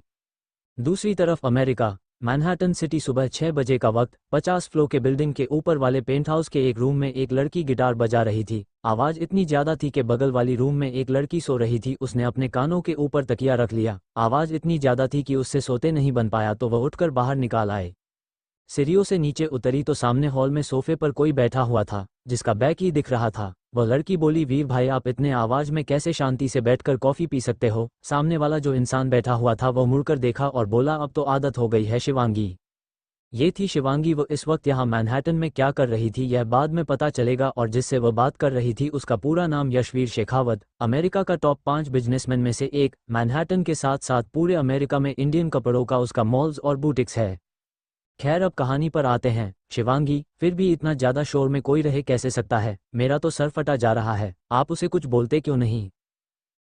दूसरी तरफ अमेरिका, मैनहट्टन सिटी, सुबह 6 बजे का वक्त। 50 फ्लोर के बिल्डिंग के ऊपर वाले पेंट हाउस के एक रूम में एक लड़की गिटार बजा रही थी। आवाज इतनी ज्यादा थी कि बगल वाली रूम में एक लड़की सो रही थी, उसने अपने कानों के ऊपर तकिया रख लिया। आवाज इतनी ज्यादा थी कि उससे सोते नहीं बन पाया तो वह उठकर बाहर निकाल आए। सीढ़ियों से नीचे उतरी तो सामने हॉल में सोफे पर कोई बैठा हुआ था जिसका बैक ही दिख रहा था। वह लड़की बोली, वीर भाई आप इतने आवाज में कैसे शांति से बैठकर कॉफी पी सकते हो? सामने वाला जो इंसान बैठा हुआ था वह मुड़कर देखा और बोला, अब तो आदत हो गई है शिवांगी। ये थी शिवांगी। वो इस वक्त यहाँ मैनहट्टन में क्या कर रही थी यह बाद में पता चलेगा, और जिससे वह बात कर रही थी उसका पूरा नाम यशवीर शेखावत, अमेरिका का टॉप 5 बिजनेसमैन में से एक। मैनहट्टन के साथ साथ पूरे अमेरिका में इंडियन कपड़ों का उसका मॉल्स और बुटीक्स है। खैर अब कहानी पर आते हैं। शिवांगी, फिर भी इतना ज्यादा शोर में कोई रह कैसे सकता है? मेरा तो सर फटा जा रहा है, आप उसे कुछ बोलते क्यों नहीं?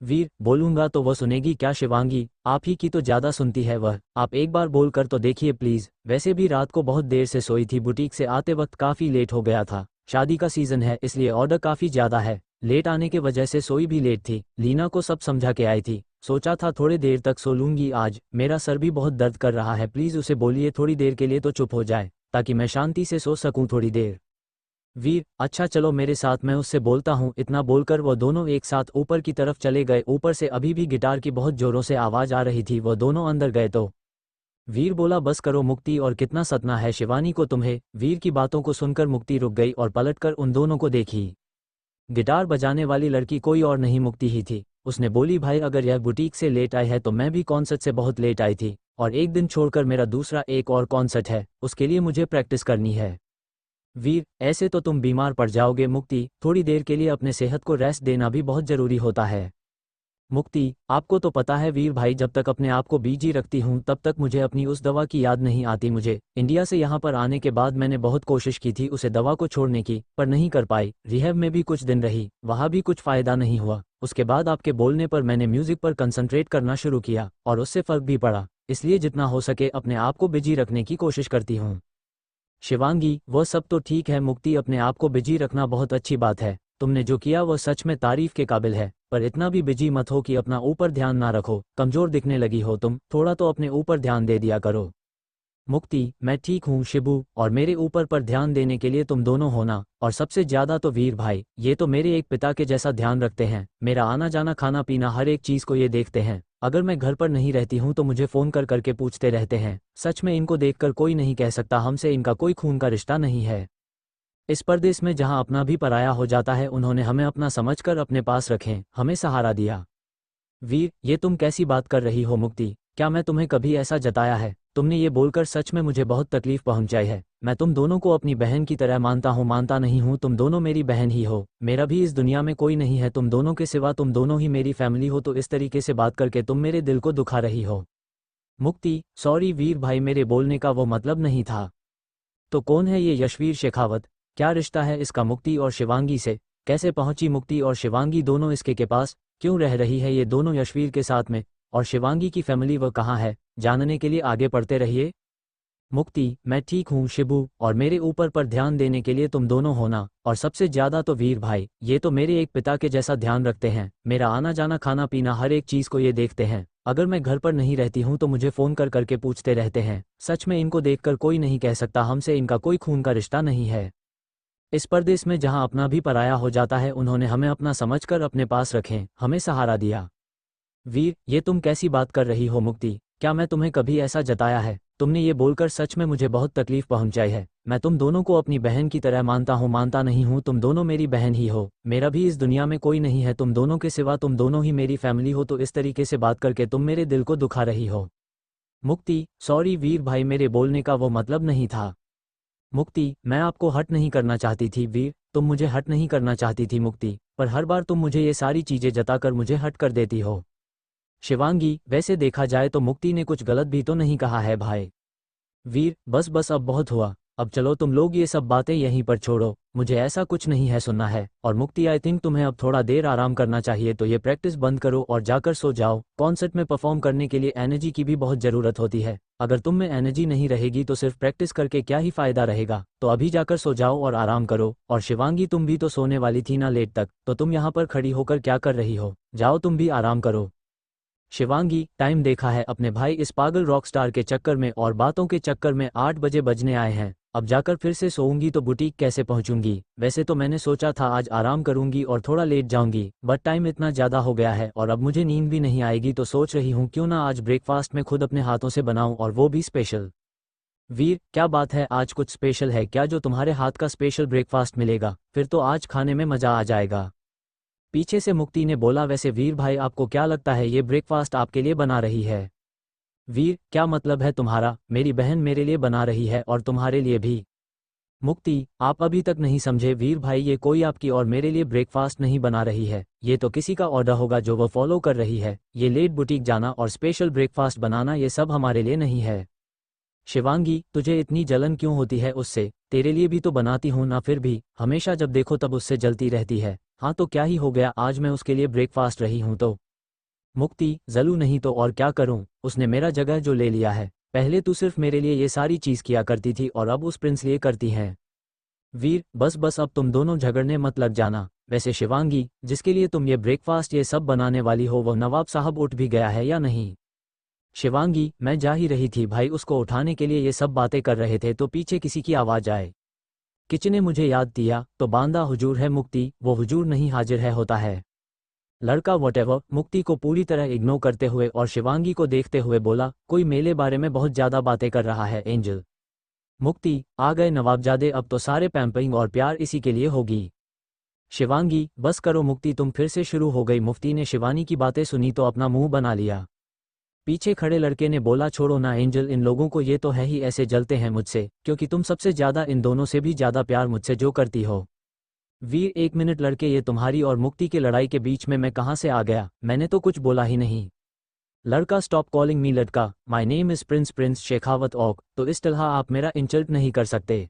वीर, बोलूंगा तो वह सुनेगी क्या शिवांगी? आप ही की तो ज्यादा सुनती है वह, आप एक बार बोल कर तो देखिए प्लीज। वैसे भी रात को बहुत देर से सोई थी, बुटीक से आते वक्त काफी लेट हो गया था। शादी का सीजन है इसलिए ऑर्डर काफी ज्यादा है। लेट आने के वजह से सोई भी लेट थी। लीना को सब समझा के आई थी। सोचा था थोड़ी देर तक सो लूंगी, आज मेरा सर भी बहुत दर्द कर रहा है, प्लीज उसे बोलिए थोड़ी देर के लिए तो चुप हो जाए ताकि मैं शांति से सो सकूं थोड़ी देर। वीर, अच्छा चलो मेरे साथ, मैं उससे बोलता हूँ। इतना बोलकर वो दोनों एक साथ ऊपर की तरफ चले गए। ऊपर से अभी भी गिटार की बहुत जोरों से आवाज आ रही थी। वो दोनों अंदर गए तो वीर बोला, बस करो मुक्ति, और कितना सतना है शिवानी को तुम्हें? वीर की बातों को सुनकर मुक्ति रुक गई और पलटकर उन दोनों को देखी। गिटार बजाने वाली लड़की कोई और नहीं मुक्ति ही थी। उसने बोली, भाई अगर यह बुटीक से लेट आई है तो मैं भी कॉन्सर्ट से बहुत लेट आई थी, और एक दिन छोड़कर मेरा दूसरा एक और कॉन्सर्ट है, उसके लिए मुझे प्रैक्टिस करनी है। वीर, ऐसे तो तुम बीमार पड़ जाओगे। मुक्ति, थोड़ी देर के लिए अपने सेहत को रेस्ट देना भी बहुत जरूरी होता है। मुक्ति, आपको तो पता है वीर भाई, जब तक अपने आप को बिजी रखती हूँ तब तक मुझे अपनी उस दवा की याद नहीं आती। मुझे इंडिया से यहाँ पर आने के बाद मैंने बहुत कोशिश की थी उसे दवा को छोड़ने की, पर नहीं कर पाई। रिहैब में भी कुछ दिन रही, वहाँ भी कुछ फायदा नहीं हुआ। उसके बाद आपके बोलने पर मैंने म्यूजिक पर कंसंट्रेट करना शुरू किया और उससे फर्क भी पड़ा, इसलिए जितना हो सके अपने आप को बिजी रखने की कोशिश करती हूँ। शिवांगी, वह सब तो ठीक है मुक्ति, अपने आप को बिजी रखना बहुत अच्छी बात है। तुमने जो किया वह सच में तारीफ के काबिल है, पर इतना भी बिजी मत हो कि अपना ऊपर ध्यान ना रखो। कमजोर दिखने लगी हो तुम, थोड़ा तो अपने ऊपर ध्यान दे दिया करो। मुक्ति, मैं ठीक हूँ शिबू, और मेरे ऊपर पर ध्यान देने के लिए तुम दोनों होना, और सबसे ज्यादा तो वीर भाई, ये तो मेरे एक पिता के जैसा ध्यान रखते हैं, मेरा आना जाना खाना पीना हर एक चीज को ये देखते हैं। अगर मैं घर पर नहीं रहती हूँ तो मुझे फोन कर करके पूछते रहते हैं। सच में इनको देखकर कोई नहीं कह सकता हमसे इनका कोई खून का रिश्ता नहीं है। इस परदेश में जहाँ अपना भी पराया हो जाता है, उन्होंने हमें अपना समझकर अपने पास रखें, हमें सहारा दिया। वीर, ये तुम कैसी बात कर रही हो मुक्ति, क्या मैं तुम्हें कभी ऐसा जताया है? तुमने ये बोलकर सच में मुझे बहुत तकलीफ पहुंचाई है। मैं तुम दोनों को अपनी बहन की तरह मानता हूँ, मानता नहीं हूँ, तुम दोनों मेरी बहन ही हो, मेरा भी इस दुनिया में कोई नहीं है तुम दोनों के सिवा, तुम दोनों ही मेरी फैमिली हो, तो इस तरीके से बात करके तुम मेरे दिल को दुखा रही हो। मुक्ति, सॉरी वीर भाई, मेरे बोलने का वो मतलब नहीं था। तो कौन है ये यशवीर शेखावत? क्या रिश्ता है इसका मुक्ति और शिवांगी से? कैसे पहुंची मुक्ति और शिवांगी दोनों इसके के पास? क्यों रह रही है ये दोनों यशवीर के साथ में? और शिवांगी की फैमिली वो कहाँ है? जानने के लिए आगे पढ़ते रहिए। मुक्ति, मैं ठीक हूँ शिबू, और मेरे ऊपर पर ध्यान देने के लिए तुम दोनों होना, और सबसे ज्यादा तो वीर भाई, ये तो मेरे एक पिता के जैसा ध्यान रखते हैं, मेरा आना जाना खाना पीना हर एक चीज को ये देखते हैं। अगर मैं घर पर नहीं रहती हूँ तो मुझे फोन कर करके पूछते रहते हैं। सच में इनको देखकर कोई नहीं कह सकता हमसे इनका कोई खून का रिश्ता नहीं है। इस परदेश में जहाँ अपना भी पराया हो जाता है, उन्होंने हमें अपना समझकर अपने पास रखें, हमें सहारा दिया। वीर, ये तुम कैसी बात कर रही हो मुक्ति, क्या मैं तुम्हें कभी ऐसा जताया है? तुमने ये बोलकर सच में मुझे बहुत तकलीफ पहुंचाई है। मैं तुम दोनों को अपनी बहन की तरह मानता हूँ, मानता नहीं हूँ, तुम दोनों मेरी बहन ही हो, मेरा भी इस दुनिया में कोई नहीं है तुम दोनों के सिवा, तुम दोनों ही मेरी फैमिली हो, तो इस तरीके से बात करके तुम मेरे दिल को दुखा रही हो। मुक्ति, सॉरी वीर भाई, मेरे बोलने का वो मतलब नहीं था। मुक्ति, मैं आपको हर्ट नहीं करना चाहती थी वीर, तुम मुझे हर्ट नहीं करना चाहती थी मुक्ति, पर हर बार तुम मुझे ये सारी चीजें जताकर मुझे हर्ट कर देती हो। शिवांगी, वैसे देखा जाए तो मुक्ति ने कुछ गलत भी तो नहीं कहा है भाई। वीर, बस बस अब बहुत हुआ, अब चलो तुम लोग ये सब बातें यहीं पर छोड़ो, मुझे ऐसा कुछ नहीं है सुनना है। और मुक्ति, आई थिंक तुम्हें अब थोड़ा देर आराम करना चाहिए, तो ये प्रैक्टिस बंद करो और जाकर सो जाओ। कॉन्सर्ट में परफॉर्म करने के लिए एनर्जी की भी बहुत ज़रूरत होती है, अगर तुम में एनर्जी नहीं रहेगी तो सिर्फ प्रैक्टिस करके क्या ही फायदा रहेगा। तो अभी जाकर सो जाओ और आराम करो। और शिवांगी, तुम भी तो सोने वाली थी ना लेट तक, तो तुम यहाँ पर खड़ी होकर क्या कर रही हो? जाओ तुम भी आराम करो। शिवांगी, टाइम देखा है अपने भाई इस पागल रॉकस्टार के चक्कर में और बातों के चक्कर में 8 बजे बजने आए हैं। अब जाकर फिर से सोऊंगी तो बुटीक कैसे पहुंचूंगी? वैसे तो मैंने सोचा था आज आराम करूंगी और थोड़ा लेट जाऊंगी, बट टाइम इतना ज़्यादा हो गया है और अब मुझे नींद भी नहीं आएगी, तो सोच रही हूँ क्यों ना आज ब्रेकफास्ट में खुद अपने हाथों से बनाऊं, और वो भी स्पेशल। वीर, क्या बात है, आज कुछ स्पेशल है क्या जो तुम्हारे हाथ का स्पेशल ब्रेकफास्ट मिलेगा? फिर तो आज खाने में मज़ा आ जाएगा। पीछे से मुक्ति ने बोला, वैसे वीर भाई आपको क्या लगता है ये ब्रेकफास्ट आपके लिए बना रही है? वीर, क्या मतलब है तुम्हारा? मेरी बहन मेरे लिए बना रही है और तुम्हारे लिए भी। मुक्ति, आप अभी तक नहीं समझे वीर भाई, ये कोई आपकी और मेरे लिए ब्रेकफास्ट नहीं बना रही है, ये तो किसी का ऑर्डर होगा जो वो फॉलो कर रही है। ये लेट बुटीक जाना और स्पेशल ब्रेकफास्ट बनाना ये सब हमारे लिए नहीं है। शिवांगी, तुझे इतनी जलन क्यों होती है उससे? तेरे लिए भी तो बनाती हूँ ना, फिर भी हमेशा जब देखो तब उससे जलती रहती है। हाँ तो क्या ही हो गया, आज मैं उसके लिए ब्रेकफास्ट रही हूँ तो। मुक्ति, जलू नहीं तो और क्या करूँ, उसने मेरा जगह जो ले लिया है। पहले तू सिर्फ मेरे लिए ये सारी चीज़ किया करती थी और अब उस प्रिंस लिए करती हैं। वीर, बस बस अब तुम दोनों झगड़ने मत लग जाना। वैसे शिवांगी, जिसके लिए तुम ये ब्रेकफास्ट ये सब बनाने वाली हो, वो नवाब साहब उठ भी गया है या नहीं? शिवांगी, मैं जा ही रही थी भाई, उसको उठाने के लिए ये सब बातें कर रहे थे तो पीछे किसी की आवाज़ आए। किचन ने मुझे याद दिया तो बांदा हुजूर है मुक्ति, वो हुजूर नहीं हाजिर है होता है। लड़का वॉटेवर मुक्ति को पूरी तरह इग्नोर करते हुए और शिवांगी को देखते हुए बोला, कोई मेरे बारे में बहुत ज़्यादा बातें कर रहा है एंजल। मुक्ति, आ गए नवाबजादे, अब तो सारे पैम्परिंग और प्यार इसी के लिए होगी। शिवांगी, बस करो मुक्ति, तुम फिर से शुरू हो गई। मुफ्ती ने शिवानी की बातें सुनी तो अपना मुंह बना लिया। पीछे खड़े लड़के ने बोला, छोड़ो ना एंजल, इन लोगों को ये तो है ही ऐसे जलते हैं मुझसे, क्योंकि तुम सबसे ज़्यादा इन दोनों से भी ज़्यादा प्यार मुझसे जो करती हो। वीर, एक मिनट लड़के, ये तुम्हारी और मुक्ति की लड़ाई के बीच में मैं कहाँ से आ गया? मैंने तो कुछ बोला ही नहीं। लड़का, स्टॉप कॉलिंग मी लड़का, my name is Prince Shekhawat okay, तो इस तरह आप मेरा इंसल्ट नहीं कर सकते।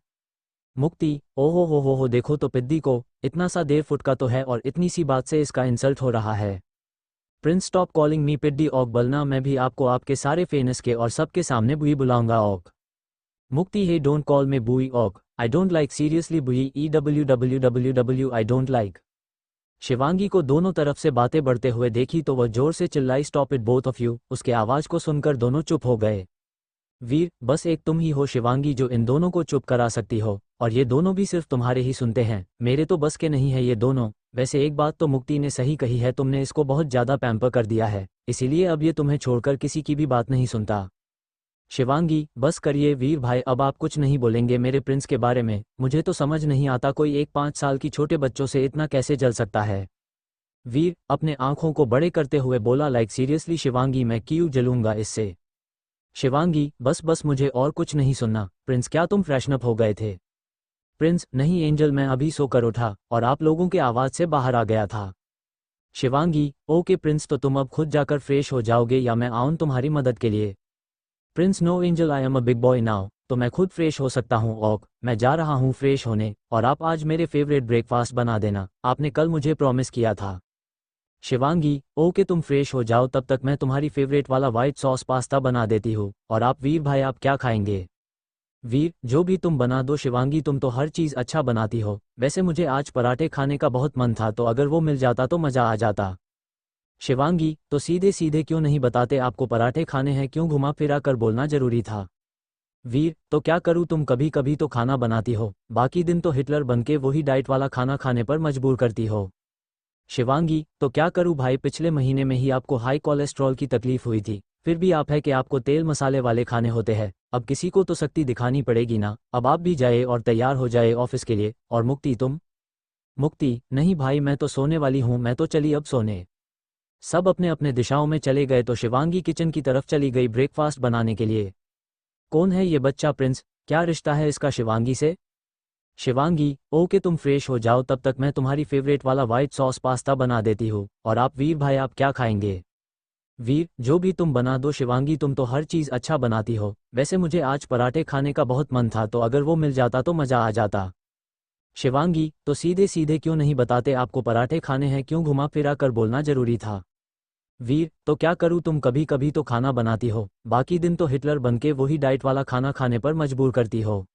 मुक्ति, ओहो हो देखो तो पिद्दी को, इतना सा 1.5 फुट का तो है और इतनी सी बात से इसका इंसल्ट हो रहा है। प्रिंस, स्टॉप कॉलिंग मी पिड्डी ऑक, बलना मैं भी आपको आपके सारे फेनस के और सबके सामने बुई बुलाऊंगा ऑक। मुक्ति, हे डोंट कॉल मी बुई ऑक, I don't like, seriously Bui EWWWW I don't like. Shivangi को दोनों तरफ से बातें बढ़ते हुए देखी तो वह जोर से चिल्लाई, stop it both of you. उसके आवाज़ को सुनकर दोनों चुप हो गए। वीर, बस एक तुम ही हो शिवांगी जो इन दोनों को चुप करा सकती हो, और ये दोनों भी सिर्फ तुम्हारे ही सुनते हैं, मेरे तो बस के नहीं है ये दोनों। वैसे एक बात तो मुक्ति ने सही कही है, तुमने इसको बहुत ज़्यादा पैम्पर कर दिया है, इसीलिए अब ये तुम्हें छोड़कर किसी की भी बात नहीं सुनता। शिवांगी, बस करिए वीर भाई, अब आप कुछ नहीं बोलेंगे मेरे प्रिंस के बारे में? मुझे तो समझ नहीं आता कोई एक 5 साल की छोटे बच्चों से इतना कैसे जल सकता है। वीर अपने आंखों को बड़े करते हुए बोला, लाइक सीरियसली शिवांगी, मैं क्यों जलूंगा इससे? शिवांगी, बस बस मुझे और कुछ नहीं सुनना। प्रिंस, क्या तुम फ्रेशनअप हो गए थे? प्रिंस, नहीं एंजल, मैं अभी सोकर उठा और आप लोगों के आवाज़ से बाहर आ गया था। शिवांगी, ओके प्रिंस, तो तुम अब खुद जाकर फ्रेश हो जाओगे या मैं आऊं तुम्हारी मदद के लिए? Prince, no angel, I am a big boy now, तो मैं खुद फ्रेश हो सकता हूँ। ओक, मैं जा रहा हूँ फ्रेश होने, और आप आज मेरे फेवरेट ब्रेकफास्ट बना देना, आपने कल मुझे प्रॉमिस किया था। शिवांगी, ओके तुम फ्रेश हो जाओ, तब तक मैं तुम्हारी फेवरेट वाला व्हाइट सॉस पास्ता बना देती हूँ। और आप वीर भाई, आप क्या खाएंगे? वीर, जो भी तुम बना दो। शिवांगी, तुम तो हर चीज़ अच्छा बनाती हो, वैसे मुझे आज पराठे खाने का बहुत मन था, तो अगर वो मिल जाता तो मज़ा आ जाता। शिवांगी, तो सीधे सीधे क्यों नहीं बताते आपको पराठे खाने हैं, क्यों घुमा फिरा कर बोलना जरूरी था? वीर, तो क्या करूँ, तुम कभी कभी तो खाना बनाती हो, बाकी दिन तो हिटलर बनके वही डाइट वाला खाना खाने पर मजबूर करती हो। शिवांगी, तो क्या करूँ भाई, पिछले महीने में ही आपको हाई कोलेस्ट्रॉल की तकलीफ हुई थी, फिर भी आप है कि आपको तेल मसाले वाले खाने होते हैं। अब किसी को तो शक्ति दिखानी पड़ेगी ना। अब आप भी जाए और तैयार हो जाए ऑफिस के लिए। और मुक्ति, तुम? मुक्ति, नहीं भाई, मैं तो सोने वाली हूँ, मैं तो चली अब सोने। सब अपने अपने दिशाओं में चले गए तो शिवांगी किचन की तरफ चली गई ब्रेकफास्ट बनाने के लिए। कौन है ये बच्चा प्रिंस? क्या रिश्ता है इसका शिवांगी से? शिवांगी, ओके तुम फ्रेश हो जाओ, तब तक मैं तुम्हारी फेवरेट वाला व्हाइट सॉस पास्ता बना देती हूँ। और आप वीर भाई, आप क्या खाएंगे? वीर, जो भी तुम बना दो। शिवांगी, तुम तो हर चीज़ अच्छा बनाती हो, वैसे मुझे आज पराठे खाने का बहुत मन था, तो अगर वो मिल जाता तो मज़ा आ जाता। शिवांगी, तो सीधे सीधे क्यों नहीं बताते आपको पराठे खाने हैं, क्यों घुमा फिरा कर बोलना जरूरी था? वीर, तो क्या करूँ, तुम कभी कभी तो खाना बनाती हो, बाकी दिन तो हिटलर बनके वही डाइट वाला खाना खाने पर मजबूर करती हो।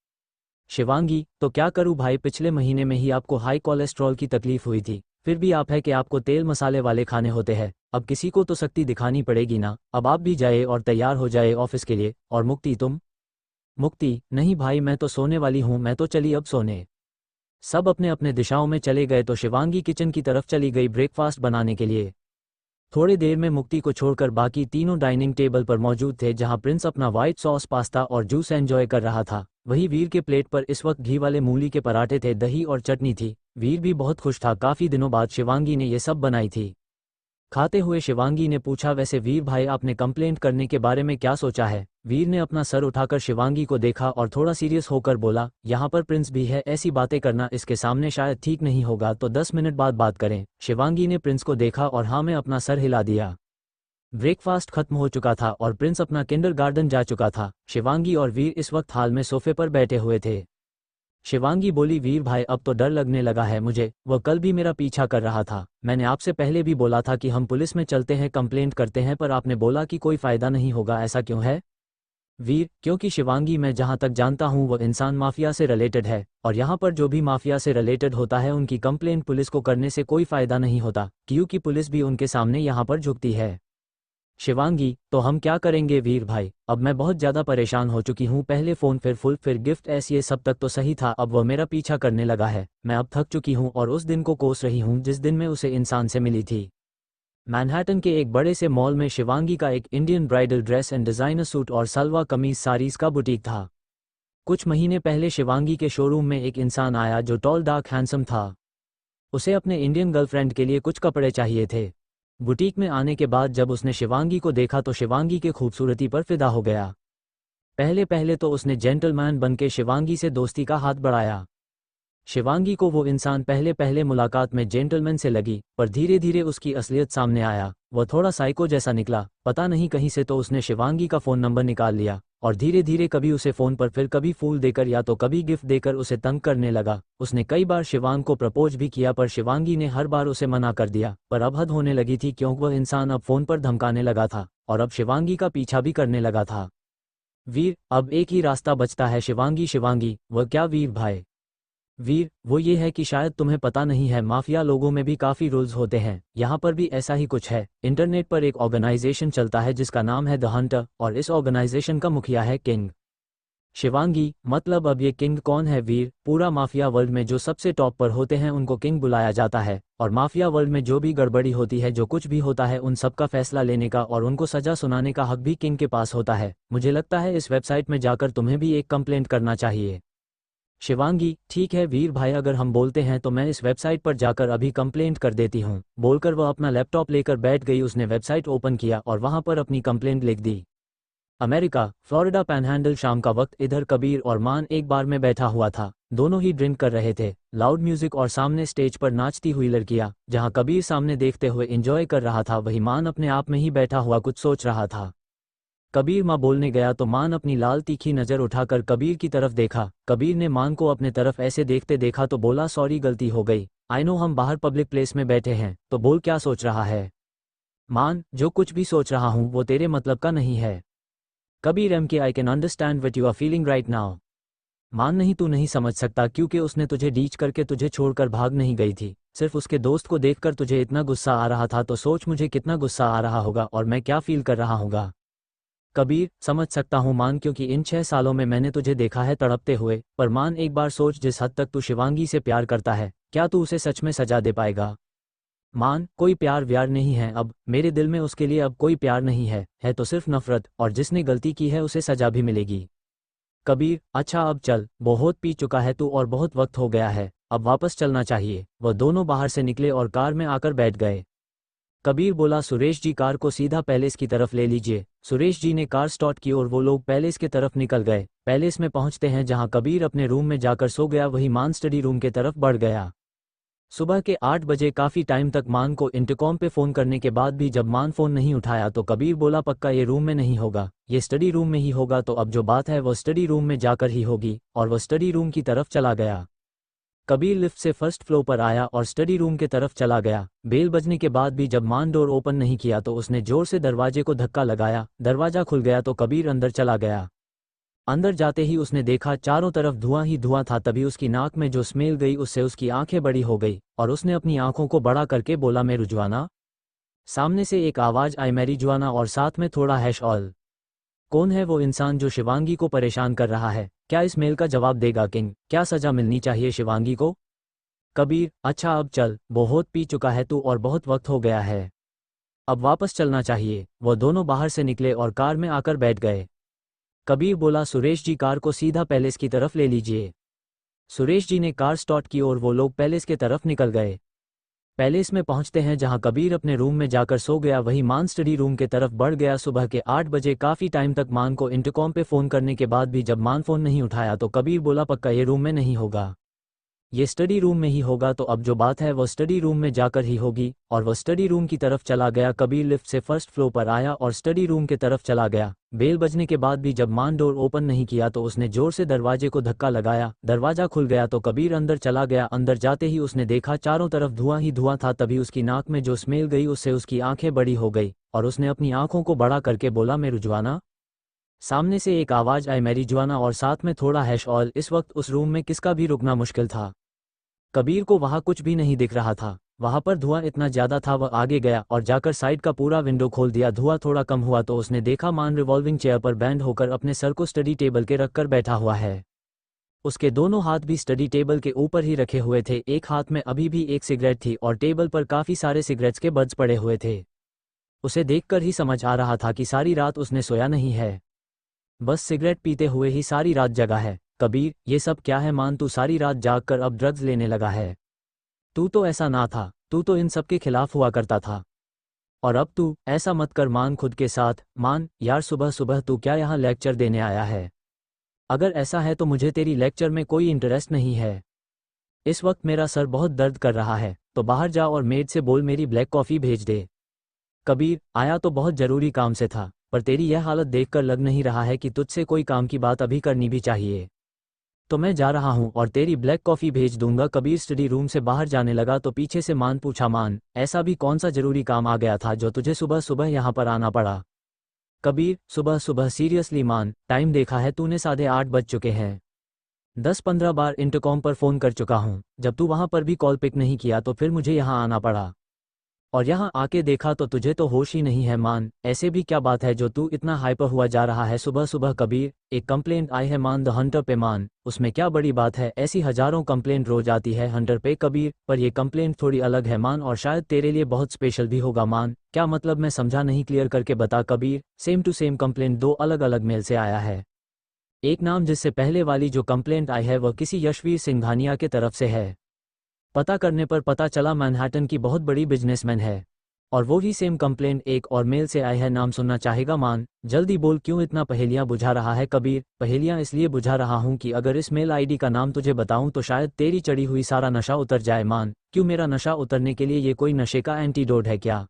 शिवांगी, तो क्या करूँ भाई, पिछले महीने में ही आपको हाई कोलेस्ट्रॉल की तकलीफ हुई थी, फिर भी आप है कि आपको तेल मसाले वाले खाने होते हैं। अब किसी को तो शक्ति दिखानी पड़ेगी ना। अब आप भी जाए और तैयार हो जाए ऑफिस के लिए। और मुक्ति, तुम? मुक्ति, नहीं भाई, मैं तो सोने वाली हूँ, मैं तो चली अब सोने। सब अपने अपने दिशाओं में चले गए तो शिवांगी किचन की तरफ चली गई ब्रेकफास्ट बनाने के लिए। थोड़ी देर में मुक्ति को छोड़कर बाकी तीनों डाइनिंग टेबल पर मौजूद थे, जहां प्रिंस अपना व्हाइट सॉस पास्ता और जूस एंजॉय कर रहा था। वहीं वीर के प्लेट पर इस वक्त घी वाले मूली के पराठे थे, दही और चटनी थी। वीर भी बहुत खुश था, काफ़ी दिनों बाद शिवांगी ने ये सब बनाई थी। खाते हुए शिवांगी ने पूछा, वैसे वीर भाई, आपने कंप्लेंट करने के बारे में क्या सोचा है? वीर ने अपना सर उठाकर शिवांगी को देखा और थोड़ा सीरियस होकर बोला, यहाँ पर प्रिंस भी है, ऐसी बातें करना इसके सामने शायद ठीक नहीं होगा, तो 10 मिनट बाद बात करें। शिवांगी ने प्रिंस को देखा और हाँ में अपना सर हिला दिया। ब्रेकफास्ट खत्म हो चुका था और प्रिंस अपना किंडरगार्टन जा चुका था। शिवांगी और वीर इस वक्त हाल में सोफे पर बैठे हुए थे। शिवांगी बोली, वीर भाई, अब तो डर लगने लगा है मुझे, वह कल भी मेरा पीछा कर रहा था। मैंने आपसे पहले भी बोला था कि हम पुलिस में चलते हैं, कंप्लेंट करते हैं, पर आपने बोला कि कोई फ़ायदा नहीं होगा, ऐसा क्यों है? वीर, क्योंकि शिवांगी, मैं जहां तक जानता हूं वह इंसान माफिया से रिलेटेड है, और यहां पर जो भी माफिया से रिलेटेड होता है उनकी कंप्लेंट पुलिस को करने से कोई फ़ायदा नहीं होता, क्योंकि पुलिस भी उनके सामने यहां पर झुकती है। शिवांगी, तो हम क्या करेंगे वीर भाई? अब मैं बहुत ज़्यादा परेशान हो चुकी हूँ, पहले फ़ोन फिर फुल फिर गिफ्ट, ऐसे ये सब तक तो सही था, अब वह मेरा पीछा करने लगा है। मैं अब थक चुकी हूँ और उस दिन को कोस रही हूँ जिस दिन मैं उसे इंसान से मिली थी। मैनहट्टन के एक बड़े से मॉल में शिवांगी का एक Indian bridal dress and designer suit और सलवार कमीज साड़ीज़ का बुटीक था। कुछ महीने पहले शिवांगी के शोरूम में एक इंसान आया जो टॉल डार्क हैंडसम था। उसे अपने इंडियन गर्लफ्रेंड के लिए कुछ कपड़े चाहिए थे। बुटीक में आने के बाद जब उसने शिवांगी को देखा तो शिवांगी के खूबसूरती पर फिदा हो गया। पहले पहले तो उसने जेंटलमैन बनके शिवांगी से दोस्ती का हाथ बढ़ाया। शिवांगी को वो इंसान पहले पहले मुलाकात में जेंटलमैन से लगी, पर धीरे धीरे उसकी असलियत सामने आया। वह थोड़ा साइको जैसा निकला, पता नहीं कहीं से तो उसने शिवांगी का फ़ोन नंबर निकाल लिया और धीरे धीरे कभी उसे फ़ोन पर, फिर कभी फूल देकर या तो कभी गिफ्ट देकर उसे तंग करने लगा। उसने कई बार शिवांग को प्रपोज भी किया, पर शिवांगी ने हर बार उसे मना कर दिया। पर अब हद होने लगी थी, क्योंकि वह इंसान अब फ़ोन पर धमकाने लगा था और अब शिवांगी का पीछा भी करने लगा था। वीर, अब एक ही रास्ता बचता है शिवांगी। शिवांगी, वह क्या वीर भाई? वीर, वो ये है कि शायद तुम्हें पता नहीं है, माफिया लोगों में भी काफ़ी रूल्स होते हैं। यहाँ पर भी ऐसा ही कुछ है। इंटरनेट पर एक ऑर्गेनाइजेशन चलता है जिसका नाम है द हंटर, और इस ऑर्गेनाइजेशन का मुखिया है किंग शिवांगी। मतलब अब ये किंग कौन है वीर? पूरा माफिया वर्ल्ड में जो सबसे टॉप पर होते हैं उनको किंग बुलाया जाता है, और माफिया वर्ल्ड में जो भी गड़बड़ी होती है, जो कुछ भी होता है, उन सब का फैसला लेने का और उनको सजा सुनाने का हक भी किंग के पास होता है। मुझे लगता है इस वेबसाइट में जाकर तुम्हें भी एक कंप्लेंट करना चाहिए। शिवांगी, ठीक है वीर भाई, अगर हम बोलते हैं तो मैं इस वेबसाइट पर जाकर अभी कंप्लेंट कर देती हूँ। बोलकर वह अपना लैपटॉप लेकर बैठ गई। उसने वेबसाइट ओपन किया और वहां पर अपनी कंप्लेंट लिख दी। America, Florida panhandle. शाम का वक्त। इधर कबीर और मान एक बार में बैठा हुआ था। दोनों ही ड्रिंक कर रहे थे। लाउड म्यूजिक और सामने स्टेज पर नाचती हुई लड़कियां। जहां कबीर सामने देखते हुए एंजॉय कर रहा था, वही मान अपने आप में ही बैठा हुआ कुछ सोच रहा था। कबीर माँ बोलने गया तो मान अपनी लाल तीखी नज़र उठाकर कबीर की तरफ देखा। कबीर ने मान को अपने तरफ ऐसे देखते देखा तो बोला, सॉरी गलती हो गई। आई नो हम बाहर पब्लिक प्लेस में बैठे हैं, तो बोल क्या सोच रहा है? मान, जो कुछ भी सोच रहा हूँ वो तेरे मतलब का नहीं है। कबीर एम के I can understand what you are feeling right now. मान, नहीं तू नहीं समझ सकता, क्योंकि उसने तुझे डीच करके तुझे छोड़कर भाग नहीं गई थी। सिर्फ उसके दोस्त को देखकर तुझे इतना गुस्सा आ रहा था, तो सोच मुझे कितना गुस्सा आ रहा होगा और मैं क्या फील कर रहा होगा। कबीर, समझ सकता हूँ मान, क्योंकि इन 6 सालों में मैंने तुझे देखा है तड़पते हुए। पर मान, एक बार सोच, जिस हद तक तू शिवांगी से प्यार करता है, क्या तू उसे सच में सजा दे पाएगा? मान, कोई प्यार व्यार नहीं है अब मेरे दिल में उसके लिए। अब कोई प्यार नहीं है तो सिर्फ नफरत, और जिसने गलती की है उसे सजा भी मिलेगी। कबीर, अच्छा अब चल, बहुत पी चुका है तू और बहुत वक्त हो गया है, अब वापस चलना चाहिए। वह दोनों बाहर से निकले और कार में आकर बैठ गए। कबीर बोला, सुरेश जी कार को सीधा पैलेस की तरफ ले लीजिए। सुरेश जी ने कार स्टार्ट की और वो लोग पैलेस की तरफ निकल गए। पैलेस में पहुंचते हैं जहां कबीर अपने रूम में जाकर सो गया, वही मान स्टडी रूम के तरफ बढ़ गया। सुबह के 8 बजे काफ़ी टाइम तक मान को इंटरकॉम पे फ़ोन करने के बाद भी जब मान फ़ोन नहीं उठाया तो कबीर बोला, पक्का ये रूम में नहीं होगा, ये स्टडी रूम में ही होगा। तो अब जो बात है वो स्टडी रूम में जाकर ही होगी, और वह स्टडी रूम की तरफ चला गया। कबीर लिफ्ट से फर्स्ट फ्लोर पर आया और स्टडी रूम के तरफ चला गया। बेल बजने के बाद भी जब मान डोर ओपन नहीं किया तो उसने जोर से दरवाजे को धक्का लगाया। दरवाजा खुल गया तो कबीर अंदर चला गया। अंदर जाते ही उसने देखा चारों तरफ धुआं ही धुआं था। तभी उसकी नाक में जो स्मेल गई उससे उसकी आंखें बड़ी हो गई, और उसने अपनी आंखों को बड़ा करके बोला, मेरी जुआना। सामने से एक आवाज़ आई, मेरी जुआना, और साथ में थोड़ा हैश ऑल। कौन है वो इंसान जो शिवांगी को परेशान कर रहा है? क्या इस मेल का जवाब देगा किंग? क्या सजा मिलनी चाहिए शिवांगी को? कबीर, अच्छा अब चल, बहुत पी चुका है तू और बहुत वक्त हो गया है, अब वापस चलना चाहिए। वह दोनों बाहर से निकले और कार में आकर बैठ गए। कबीर बोला, सुरेश जी कार को सीधा पैलेस की तरफ ले लीजिए। सुरेश जी ने कार स्टार्ट की और वो लोग पैलेस के तरफ निकल गए। पैलेस में पहुंचते हैं जहां कबीर अपने रूम में जाकर सो गया, वही मान स्टडी रूम के तरफ बढ़ गया। सुबह के 8 बजे काफ़ी टाइम तक मान को इंटरकॉम पे फ़ोन करने के बाद भी जब मान फ़ोन नहीं उठाया तो कबीर बोला, पक्का ये रूम में नहीं होगा, ये स्टडी रूम में ही होगा। तो अब जो बात है वो स्टडी रूम में जाकर ही होगी, और वह स्टडी रूम की तरफ चला गया। कबीर लिफ्ट से फर्स्ट फ्लोर पर आया और स्टडी रूम के तरफ चला गया। बेल बजने के बाद भी जब मान डोर ओपन नहीं किया तो उसने जोर से दरवाजे को धक्का लगाया। दरवाजा खुल गया तो कबीर अंदर चला गया। अंदर जाते ही उसने देखा चारों तरफ धुआं ही धुआं था। तभी उसकी नाक में जो स्मेल गई उससे उसकी आंखें बड़ी हो गई, और उसने अपनी आंखों को बड़ा करके बोला, मेरी जुआना। सामने से एक आवाज़ आई, मेरी जुआना, और साथ में थोड़ा हैश ऑल। इस वक्त उस रूम में किसका भी रुकना मुश्किल था। कबीर को वहां कुछ भी नहीं दिख रहा था। वहां पर धुआं इतना ज्यादा था, वह आगे गया और जाकर साइड का पूरा विंडो खोल दिया। धुआं थोड़ा कम हुआ तो उसने देखा मान रिवॉल्विंग चेयर पर बैंड होकर अपने सर को स्टडी टेबल के रखकर बैठा हुआ है। उसके दोनों हाथ भी स्टडी टेबल के ऊपर ही रखे हुए थे। एक हाथ में अभी भी एक सिगरेट थी और टेबल पर काफी सारे सिगरेट्स के बड्स पड़े हुए थे। उसे देखकर ही समझ आ रहा था कि सारी रात उसने सोया नहीं है, बस सिगरेट पीते हुए ही सारी रात जगा है। कबीर, ये सब क्या है मान, तू सारी रात जागकर अब ड्रग्स लेने लगा है? तू तो ऐसा ना था, तू तो इन सब के खिलाफ हुआ करता था, और अब तू ऐसा मत कर मान खुद के साथ। मान यार, सुबह सुबह तू क्या यहाँ लेक्चर देने आया है? अगर ऐसा है तो मुझे तेरी लेक्चर में कोई इंटरेस्ट नहीं है। इस वक्त मेरा सर बहुत दर्द कर रहा है, तो बाहर जा और मेड से बोल मेरी ब्लैक कॉफ़ी भेज दे। कबीर, आया तो बहुत ज़रूरी काम से था, पर तेरी यह हालत देखकर लग नहीं रहा है कि तुझसे कोई काम की बात अभी करनी भी चाहिए, तो मैं जा रहा हूँ और तेरी ब्लैक कॉफ़ी भेज दूंगा। कबीर स्टडी रूम से बाहर जाने लगा तो पीछे से मान पूछा, मान ऐसा भी कौन सा जरूरी काम आ गया था जो तुझे सुबह सुबह यहाँ पर आना पड़ा? कबीर, सुबह सुबह सीरियसली मान, टाइम देखा है तूने, 8:30 बज चुके हैं। 10-15 बार इंटरकॉम पर फ़ोन कर चुका हूँ। जब तू वहाँ पर भी कॉल पिक नहीं किया तो फिर मुझे यहाँ आना पड़ा। और यहाँ आके देखा तो तुझे तो होश ही नहीं है मान, ऐसे भी क्या बात है जो तू इतना हाइपर हुआ जा रहा है सुबह सुबह। कबीर, एक कंप्लेंट आई है मान द हंटर पे मान, उसमें क्या बड़ी बात है, ऐसी हजारों कंप्लेंट रोज आती है हंटर पे कबीर, पर ये कंप्लेंट थोड़ी अलग है मान और शायद तेरे लिए बहुत स्पेशल भी होगा मान। क्या मतलब, मैं समझा नहीं, क्लियर करके बता Kabir. Same to same complaint दो अलग अलग मेल से आया है। एक नाम जिससे पहले वाली जो कंप्लेंट आई है वह किसी यशवीर सिंघानिया के तरफ से है। पता करने पर पता चला मैनहट्टन की बहुत बड़ी बिजनेसमैन है। और वो ही सेम कंप्लेंट एक और मेल से आई है। नाम सुनना चाहेगा मान? जल्दी बोल, क्यों इतना पहेलियां बुझा रहा है कबीर? पहेलियां इसलिए बुझा रहा हूं कि अगर इस मेल आईडी का नाम तुझे बताऊं तो शायद तेरी चढ़ी हुई सारा नशा उतर जाए मान। क्यों, मेरा नशा उतरने के लिए ये कोई नशे का एंटीडोट है क्या,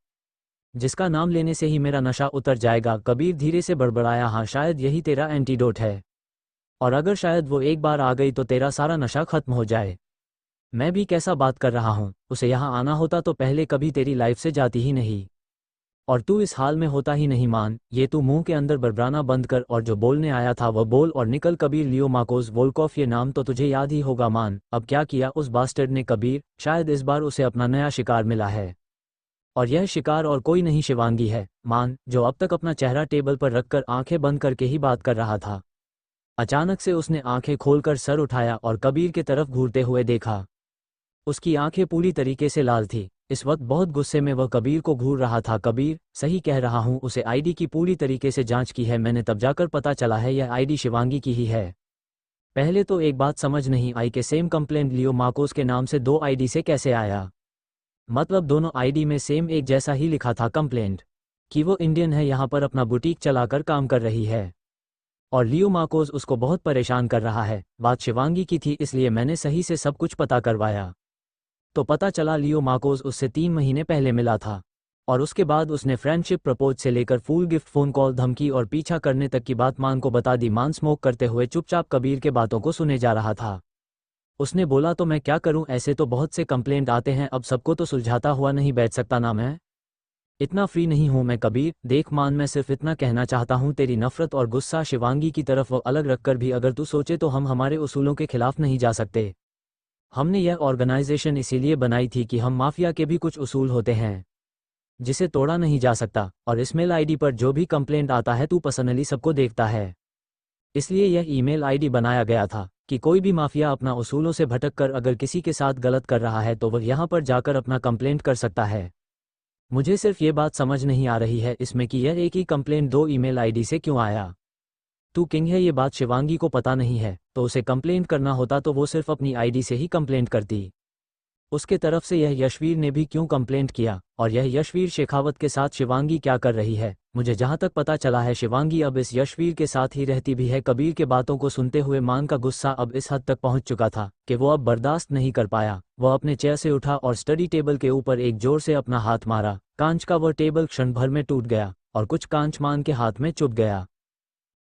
जिसका नाम लेने से ही मेरा नशा उतर जाएगा? कबीर धीरे से बड़बड़ाया। हाँ, शायद यही तेरा एंटीडोट है, और अगर शायद वो एक बार आ गई तो तेरा सारा नशा खत्म हो जाए। मैं भी कैसा बात कर रहा हूँ, उसे यहाँ आना होता तो पहले कभी तेरी लाइफ से जाती ही नहीं, और तू इस हाल में होता ही नहीं मान। ये तू मुंह के अंदर बरबराना बंद कर और जो बोलने आया था वह बोल और निकल। कबीर, लियो मार्कोस वोल्कोफ, ये नाम तो तुझे याद ही होगा मान। अब क्या किया उस बास्टर्ड ने कबीर? शायद इस बार उसे अपना नया शिकार मिला है, और यह शिकार और कोई नहीं शिवांगी है मान, जो अब तक अपना चेहरा टेबल पर रखकर आंखें बंद करके ही बात कर रहा था। अचानक से उसने आंखें खोलकर सर उठाया और कबीर की तरफ घूरते हुए देखा। उसकी आंखें पूरी तरीके से लाल थी। इस वक्त बहुत गुस्से में वह कबीर को घूर रहा था। कबीर, सही कह रहा हूं, उसे आईडी की पूरी तरीके से जांच की है मैंने, तब जाकर पता चला है यह आईडी शिवांगी की ही है। पहले तो एक बात समझ नहीं आई कि सेम कंप्लेंट लियो मार्कोस के नाम से दो आईडी से कैसे आया। मतलब दोनों आईडी में सेम एक जैसा ही लिखा था कंप्लेंट, कि वो इंडियन है, यहाँ पर अपना बुटीक चलाकर काम कर रही है, और लियो मार्कोस उसको बहुत परेशान कर रहा है। बात शिवांगी की थी, इसलिए मैंने सही से सब कुछ पता करवाया। तो पता चला लियो मार्कोस उससे 3 महीने पहले मिला था, और उसके बाद उसने फ्रेंडशिप प्रपोज से लेकर फूल गिफ्ट, फ़ोन कॉल, धमकी और पीछा करने तक की बात मान को बता दी। मान स्मोक करते हुए चुपचाप कबीर के बातों को सुने जा रहा था। उसने बोला, तो मैं क्या करूं, ऐसे तो बहुत से कंप्लेंट आते हैं, अब सबको तो सुलझाता हुआ नहीं बैठ सकता ना मैं, इतना फ्री नहीं हूं मैं कबीर। देख मान, मैं सिर्फ इतना कहना चाहता हूं, तेरी नफरत और गुस्सा शिवांगी की तरफ वो अलग रखकर भी अगर तू सोचे तो हम हमारे उसूलों के खिलाफ नहीं जा सकते। हमने यह ऑर्गेनाइजेशन इसीलिए बनाई थी कि हम माफिया के भी कुछ उसूल होते हैं जिसे तोड़ा नहीं जा सकता, और इस मेल आईडी पर जो भी कंप्लेंट आता है तू पर्सनली सबको देखता है, इसलिए यह ईमेल आईडी बनाया गया था कि कोई भी माफिया अपना उसूलों से भटक कर अगर किसी के साथ गलत कर रहा है तो वह यहाँ पर जाकर अपना कंप्लेंट कर सकता है। मुझे सिर्फ ये बात समझ नहीं आ रही है इसमें कि यह एक ही कंप्लेंट दो ईमेल आईडी से क्यों आया। तू किंग है, ये बात शिवांगी को पता नहीं है, तो उसे कंप्लेंट करना होता तो वो सिर्फ अपनी आईडी से ही कंप्लेंट करती। उसके तरफ से यह यशवीर ने भी क्यों कंप्लेंट किया, और यह यशवीर शेखावत के साथ शिवांगी क्या कर रही है? मुझे जहां तक पता चला है शिवांगी अब इस यशवीर के साथ ही रहती भी है। कबीर के बातों को सुनते हुए मान का गुस्सा अब इस हद तक पहुंच चुका था कि वो अब बर्दाश्त नहीं कर पाया। वह अपने चेयर से उठा और स्टडी टेबल के ऊपर एक जोर से अपना हाथ मारा। कांच का वह टेबल क्षण भर में टूट गया और कुछ कांच मान के हाथ में चुभ गया।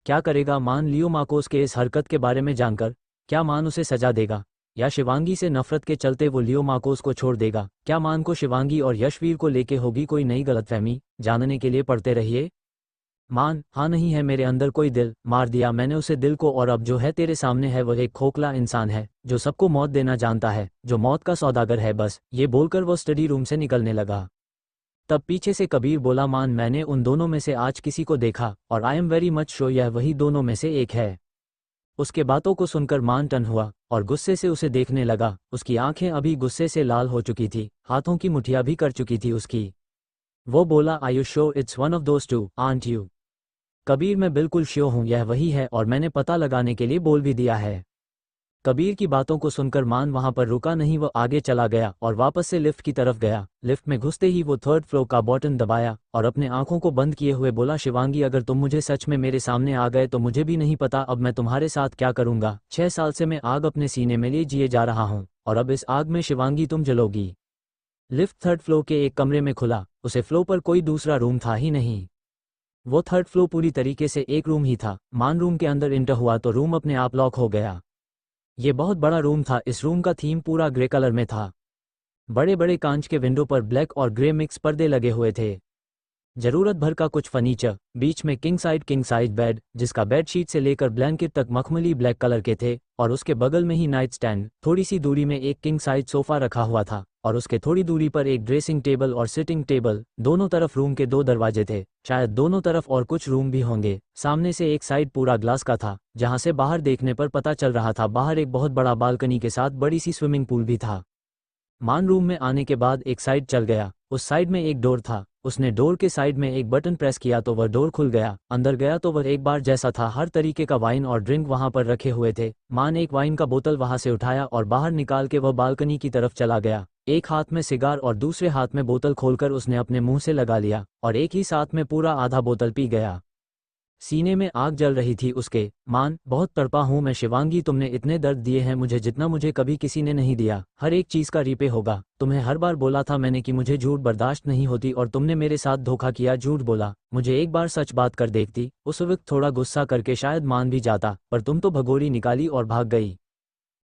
क्या करेगा मान लियो मार्कोस के इस हरकत के बारे में जानकर? क्या मान उसे सजा देगा, या शिवांगी से नफरत के चलते वो लियो मार्कोस को छोड़ देगा? क्या मान को शिवांगी और यशवीर को लेके होगी कोई नई गलतफहमी? जानने के लिए पढ़ते रहिए। मान, हाँ नहीं है मेरे अंदर कोई दिल, मार दिया मैंने उसे दिल को, और अब जो है तेरे सामने है वह एक खोखला इंसान है जो सबको मौत देना जानता है, जो मौत का सौदागर है बस। ये बोलकर वो स्टडी रूम से निकलने लगा। तब पीछे से कबीर बोला, मान मैंने उन दोनों में से आज किसी को देखा, और I am very much sure यह वही दोनों में से एक है। उसके बातों को सुनकर मान टन हुआ और गुस्से से उसे देखने लगा। उसकी आंखें अभी गुस्से से लाल हो चुकी थी, हाथों की मुठिया भी कर चुकी थी उसकी। वो बोला, are you sure it's one of those two, aren't you? Kabir, मैं बिल्कुल श्योर हूँ यह वही है, और मैंने पता लगाने के लिए बोल भी दिया है। कबीर की बातों को सुनकर मान वहां पर रुका नहीं, वो आगे चला गया और वापस से लिफ्ट की तरफ गया। लिफ्ट में घुसते ही वो 3rd फ्लोर का बटन दबाया और अपने आंखों को बंद किए हुए बोला, शिवांगी अगर तुम मुझे सच में मेरे सामने आ गए तो मुझे भी नहीं पता अब मैं तुम्हारे साथ क्या करूंगा। 6 साल से मैं आग अपने सीने में लिए जिए जा रहा हूं, और अब इस आग में शिवांगी तुम जलोगी। लिफ्ट 3rd फ्लोर के एक कमरे में खुला। उसे फ्लोर पर कोई दूसरा रूम था ही नहीं, वो 3rd फ्लोर पूरी तरीके से एक रूम ही था। मान रूम के अंदर इंटर हुआ तो रूम अपने आप लॉक हो गया। ये बहुत बड़ा रूम था। इस रूम का थीम पूरा ग्रे कलर में था। बड़े बड़े कांच के विंडो पर ब्लैक और ग्रे मिक्स पर्दे लगे हुए थे। जरूरत भर का कुछ फर्नीचर, बीच में किंग साइज बेड, जिसका बेडशीट से लेकर ब्लैंकेट तक मखमली ब्लैक कलर के थे, और उसके बगल में ही नाइट स्टैंड, थोड़ी सी दूरी में एक किंग साइज सोफा रखा हुआ था, और उसके थोड़ी दूरी पर एक ड्रेसिंग टेबल और सिटिंग टेबल। दोनों तरफ रूम के 2 दरवाजे थे, शायद दोनों तरफ और कुछ रूम भी होंगे। सामने से एक साइड पूरा ग्लास का था, जहां से बाहर देखने पर पता चल रहा था बाहर एक बहुत बड़ा बालकनी के साथ बड़ी सी स्विमिंग पूल भी था। मान रूम में आने के बाद एक साइड चल गया, उस साइड में एक डोर था, उसने डोर के साइड में एक बटन प्रेस किया तो वह डोर खुल गया। अंदर गया तो वह एक बार जैसा था, हर तरीके का वाइन और ड्रिंक वहां पर रखे हुए थे। मान एक वाइन का बोतल वहां से उठाया और बाहर निकाल के वह बालकनी की तरफ चला गया। एक हाथ में सिगार और दूसरे हाथ में बोतल खोलकर उसने अपने मुंह से लगा लिया और एक ही साथ में पूरा आधा बोतल पी गया। सीने में आग जल रही थी उसके। मान, बहुत तड़पा हूं मैं शिवांगी, तुमने इतने दर्द दिए हैं मुझे जितना मुझे कभी किसी ने नहीं दिया। हर एक चीज का रीपे होगा। तुम्हें हर बार बोला था मैंने कि मुझे झूठ बर्दाश्त नहीं होती और तुमने मेरे साथ धोखा किया, झूठ बोला। मुझे एक बार सच बात कर देखती, उस वक्त थोड़ा गुस्सा करके शायद मान भी जाता, पर तुम तो भगोड़ी निकाली और भाग गई।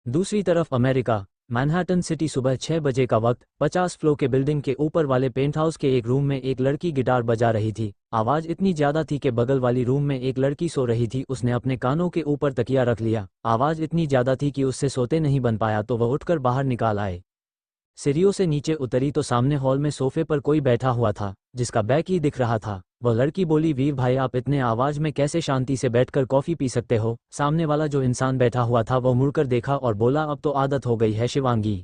दूसरी तरफ अमेरिका, मैनहट्टन सिटी, सुबह 6 बजे का वक्त। 50 फ्लोर के बिल्डिंग के ऊपर वाले पेंट हाउस के एक रूम में एक लड़की गिटार बजा रही थी। आवाज इतनी ज्यादा थी कि बगल वाली रूम में एक लड़की सो रही थी, उसने अपने कानों के ऊपर तकिया रख लिया। आवाज इतनी ज्यादा थी कि उससे सोते नहीं बन पाया तो वह उठकर बाहर निकाल आए। सीढ़ियों से नीचे उतरी तो सामने हॉल में सोफे पर कोई बैठा हुआ था, जिसका बैक ही दिख रहा था। वह लड़की बोली, वीर भाई आप इतने आवाज में कैसे शांति से बैठकर कॉफी पी सकते हो? सामने वाला जो इंसान बैठा हुआ था वह मुड़कर देखा और बोला, अब तो आदत हो गई है शिवांगी।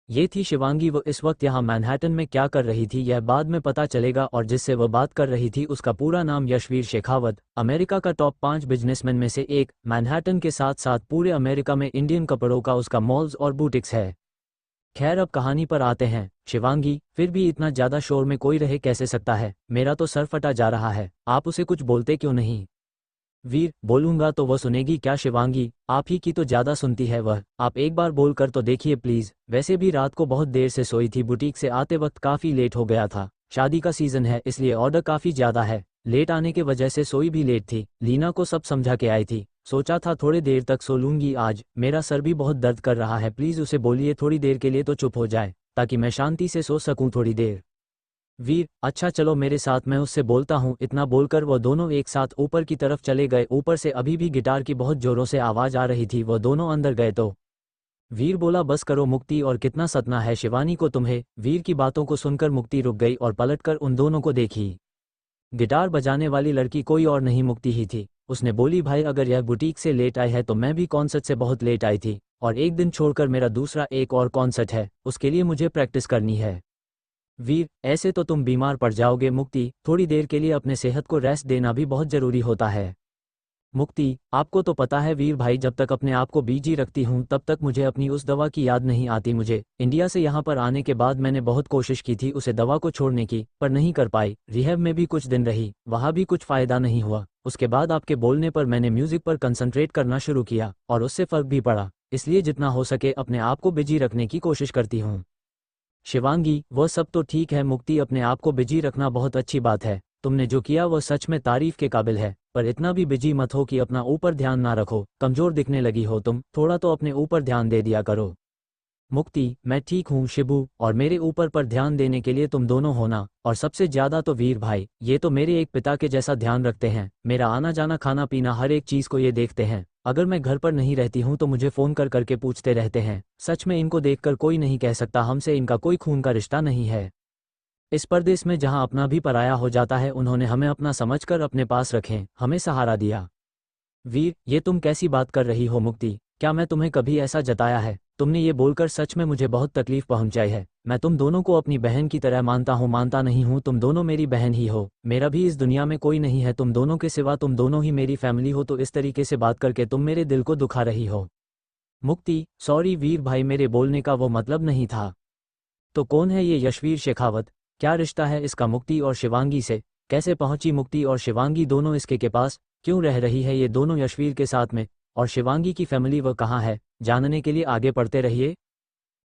ये थी शिवांगी। वो इस वक्त यहाँ मैनहट्टन में क्या कर रही थी यह बाद में पता चलेगा, और जिससे वह बात कर रही थी उसका पूरा नाम यशवीर शेखावत, अमेरिका का टॉप 5 बिजनेसमैन में से एक। मैनहट्टन के साथ साथ पूरे अमेरिका में इंडियन कपड़ों का उसका मॉल्स और बुटीक्स है। खैर, अब कहानी पर आते हैं। शिवांगी, फिर भी इतना ज्यादा शोर में कोई रह कैसे सकता है? मेरा तो सर फटा जा रहा है। आप उसे कुछ बोलते क्यों नहीं? वीर, बोलूंगा तो वह सुनेगी क्या शिवांगी? आप ही की तो ज्यादा सुनती है वह। आप एक बार बोल कर तो देखिए प्लीज। वैसे भी रात को बहुत देर से सोई थी, बुटीक से आते वक्त काफी लेट हो गया था। शादी का सीजन है इसलिए ऑर्डर काफी ज्यादा है। लेट आने के वजह से सोई भी लेट थी। लीना को सब समझा के आई थी। सोचा था थोड़ी देर तक सो लूंगी आज। मेरा सर भी बहुत दर्द कर रहा है, प्लीज उसे बोलिए थोड़ी देर के लिए तो चुप हो जाए, ताकि मैं शांति से सो सकूं थोड़ी देर। वीर, अच्छा चलो मेरे साथ, मैं उससे बोलता हूँ। इतना बोलकर वह दोनों एक साथ ऊपर की तरफ चले गए। ऊपर से अभी भी गिटार की बहुत जोरों से आवाज आ रही थी। वह दोनों अंदर गए तो वीर बोला, बस करो मुक्ति, और कितना सतना है शिवानी को तुम्हें? वीर की बातों को सुनकर मुक्ति रुक गई और पलटकर उन दोनों को देखी। गिटार बजाने वाली लड़की कोई और नहीं मुक्ति ही थी। उसने बोली, भाई अगर यह बुटीक से लेट आई है तो मैं भी कॉन्सर्ट से बहुत लेट आई थी, और एक दिन छोड़कर मेरा दूसरा एक और कॉन्सर्ट है, उसके लिए मुझे प्रैक्टिस करनी है। वीर, ऐसे तो तुम बीमार पड़ जाओगे। मुक्ति, थोड़ी देर के लिए अपने सेहत को रेस्ट देना भी बहुत जरूरी होता है। मुक्ति, आपको तो पता है वीर भाई, जब तक अपने आप को बिजी रखती हूँ तब तक मुझे अपनी उस दवा की याद नहीं आती। मुझे इंडिया से यहाँ पर आने के बाद मैंने बहुत कोशिश की थी उसे दवा को छोड़ने की, पर नहीं कर पाई। रिहैब में भी कुछ दिन रही, वहाँ भी कुछ फायदा नहीं हुआ। उसके बाद आपके बोलने पर मैंने म्यूजिक पर कंसंट्रेट करना शुरू किया और उससे फर्क भी पड़ा, इसलिए जितना हो सके अपने आप को बिजी रखने की कोशिश करती हूँ। शिवांगी, वह सब तो ठीक है मुक्ति, अपने आप को बिजी रखना बहुत अच्छी बात है। तुमने जो किया वह सच में तारीफ के काबिल है, पर इतना भी बिजी मत हो कि अपना ऊपर ध्यान ना रखो। कमजोर दिखने लगी हो तुम, थोड़ा तो अपने ऊपर ध्यान दे दिया करो। मुक्ति, मैं ठीक हूँ शिबू, और मेरे ऊपर पर ध्यान देने के लिए तुम दोनों होना, और सबसे ज्यादा तो वीर भाई, ये तो मेरे एक पिता के जैसा ध्यान रखते हैं। मेरा आना जाना, खाना पीना, हर एक चीज को ये देखते हैं। अगर मैं घर पर नहीं रहती हूँ तो मुझे फोन कर करके पूछते रहते हैं। सच में इनको देखकर कोई नहीं कह सकता हमसे इनका कोई खून का रिश्ता नहीं है। इस परदेश में जहाँ अपना भी पराया हो जाता है, उन्होंने हमें अपना समझकर अपने पास रखें, हमें सहारा दिया। वीर, ये तुम कैसी बात कर रही हो मुक्ति? क्या मैं तुम्हें कभी ऐसा जताया है? तुमने ये बोलकर सच में मुझे बहुत तकलीफ पहुंचाई है। मैं तुम दोनों को अपनी बहन की तरह मानता हूँ, मानता नहीं हूँ। तुम दोनों मेरी बहन ही हो, मेरा भी इस दुनिया में कोई नहीं है तुम दोनों के सिवा। तुम दोनों ही मेरी फैमिली हो, तो इस तरीके से बात करके तुम मेरे दिल को दुखा रही हो। मुक्ति, सॉरी वीर भाई, मेरे बोलने का वो मतलब नहीं था। तो कौन है ये यशवीर शेखावत? क्या रिश्ता है इसका मुक्ति और शिवांगी से? कैसे पहुंची मुक्ति और शिवांगी दोनों इसके के पास? क्यों रह रही है ये दोनों यशवीर के साथ में? और शिवांगी की फैमिली वह कहाँ है? जानने के लिए आगे पढ़ते रहिए।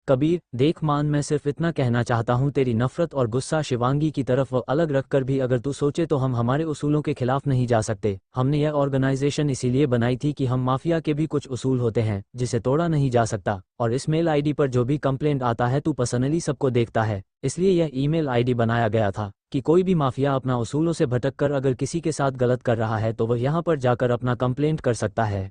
कबीर, देख मान, मैं सिर्फ इतना कहना चाहता हूँ, तेरी नफरत और गुस्सा शिवांगी की तरफ वो अलग रखकर भी अगर तू सोचे तो हम हमारे उसूलों के खिलाफ नहीं जा सकते। हमने यह ऑर्गेनाइजेशन इसीलिए बनाई थी कि हम माफिया के भी कुछ उसूल होते हैं जिसे तोड़ा नहीं जा सकता, और इस मेल आईडी पर जो भी कंप्लेंट आता है तू पर्सनली सबको देखता है, इसलिए यह ईमेल आईडी बनाया गया था कि कोई भी माफिया अपना उसूलों से भटक कर अगर किसी के साथ गलत कर रहा है तो वह यहाँ पर जाकर अपना कंप्लेंट कर सकता है।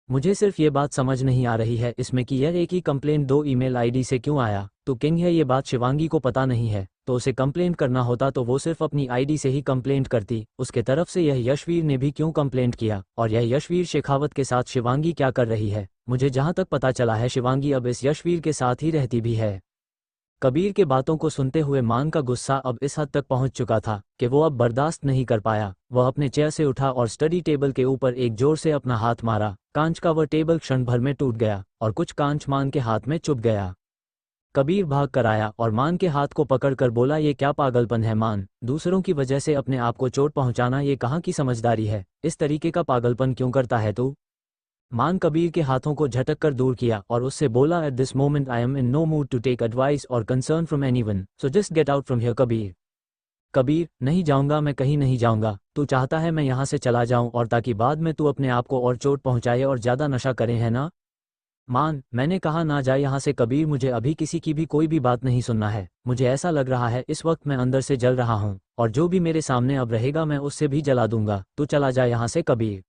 मुझे सिर्फ ये बात समझ नहीं आ रही है इसमें कि यह एक ही कंप्लेंट 2 ईमेल आईडी से क्यों आया। तो किंग है, ये बात शिवांगी को पता नहीं है, तो उसे कंप्लेंट करना होता तो वो सिर्फ अपनी आईडी से ही कंप्लेंट करती। उसके तरफ से यह यशवीर ने भी क्यों कंप्लेंट किया, और यह यशवीर शेखावत के साथ शिवांगी क्या कर रही है। मुझे जहां तक पता चला है शिवांगी अब इस यशवीर के साथ ही रहती भी है। कबीर के बातों को सुनते हुए मान का गुस्सा अब इस हद तक पहुंच चुका था कि वो अब बर्दाश्त नहीं कर पाया। वह अपने चेयर से उठा और स्टडी टेबल के ऊपर एक जोर से अपना हाथ मारा। कांच का वह टेबल क्षण भर में टूट गया और कुछ कांच मान के हाथ में चुभ गया। कबीर भाग कर आया और मान के हाथ को पकड़कर बोला, ये क्या पागलपन है मान, दूसरों की वजह से अपने आप को चोट पहुंचाना ये कहाँ की समझदारी है, इस तरीके का पागलपन क्यों करता है तू। मान कबीर के हाथों को झटक कर दूर किया और उससे बोला, at this moment I am in no mood to take advice और concern from anyone, so just get out from here. Kabir, Kabir, नहीं जाऊंगा, मैं कहीं नहीं जाऊंगा। तू चाहता है मैं यहाँ से चला जाऊं और ताकि बाद में तू अपने आप को और चोट पहुंचाए और ज्यादा नशा करे, है ना। मान, मैंने कहा ना जा यहाँ से। कबीर, मुझे अभी किसी की भी कोई भी बात नहीं सुनना है। मुझे ऐसा लग रहा है इस वक्त मैं अंदर से जल रहा हूँ, और जो भी मेरे सामने अब रहेगा मैं उससे भी जला दूंगा। तू चला जा यहाँ से। कबीर,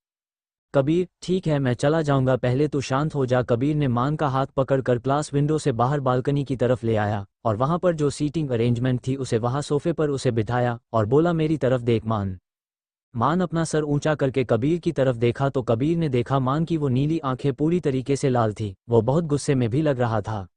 कबीर, ठीक है मैं चला जाऊंगा, पहले तू शांत हो जा। कबीर ने मान का हाथ पकड़कर क्लास विंडो से बाहर बालकनी की तरफ ले आया और वहां पर जो सीटिंग अरेंजमेंट थी उसे वहां सोफे पर उसे बिठाया और बोला, मेरी तरफ देख मान। मान अपना सर ऊंचा करके कबीर की तरफ देखा तो कबीर ने देखा मान की वो नीली आंखें पूरी तरीके से लाल थी। वो बहुत गुस्से में भी लग रहा था।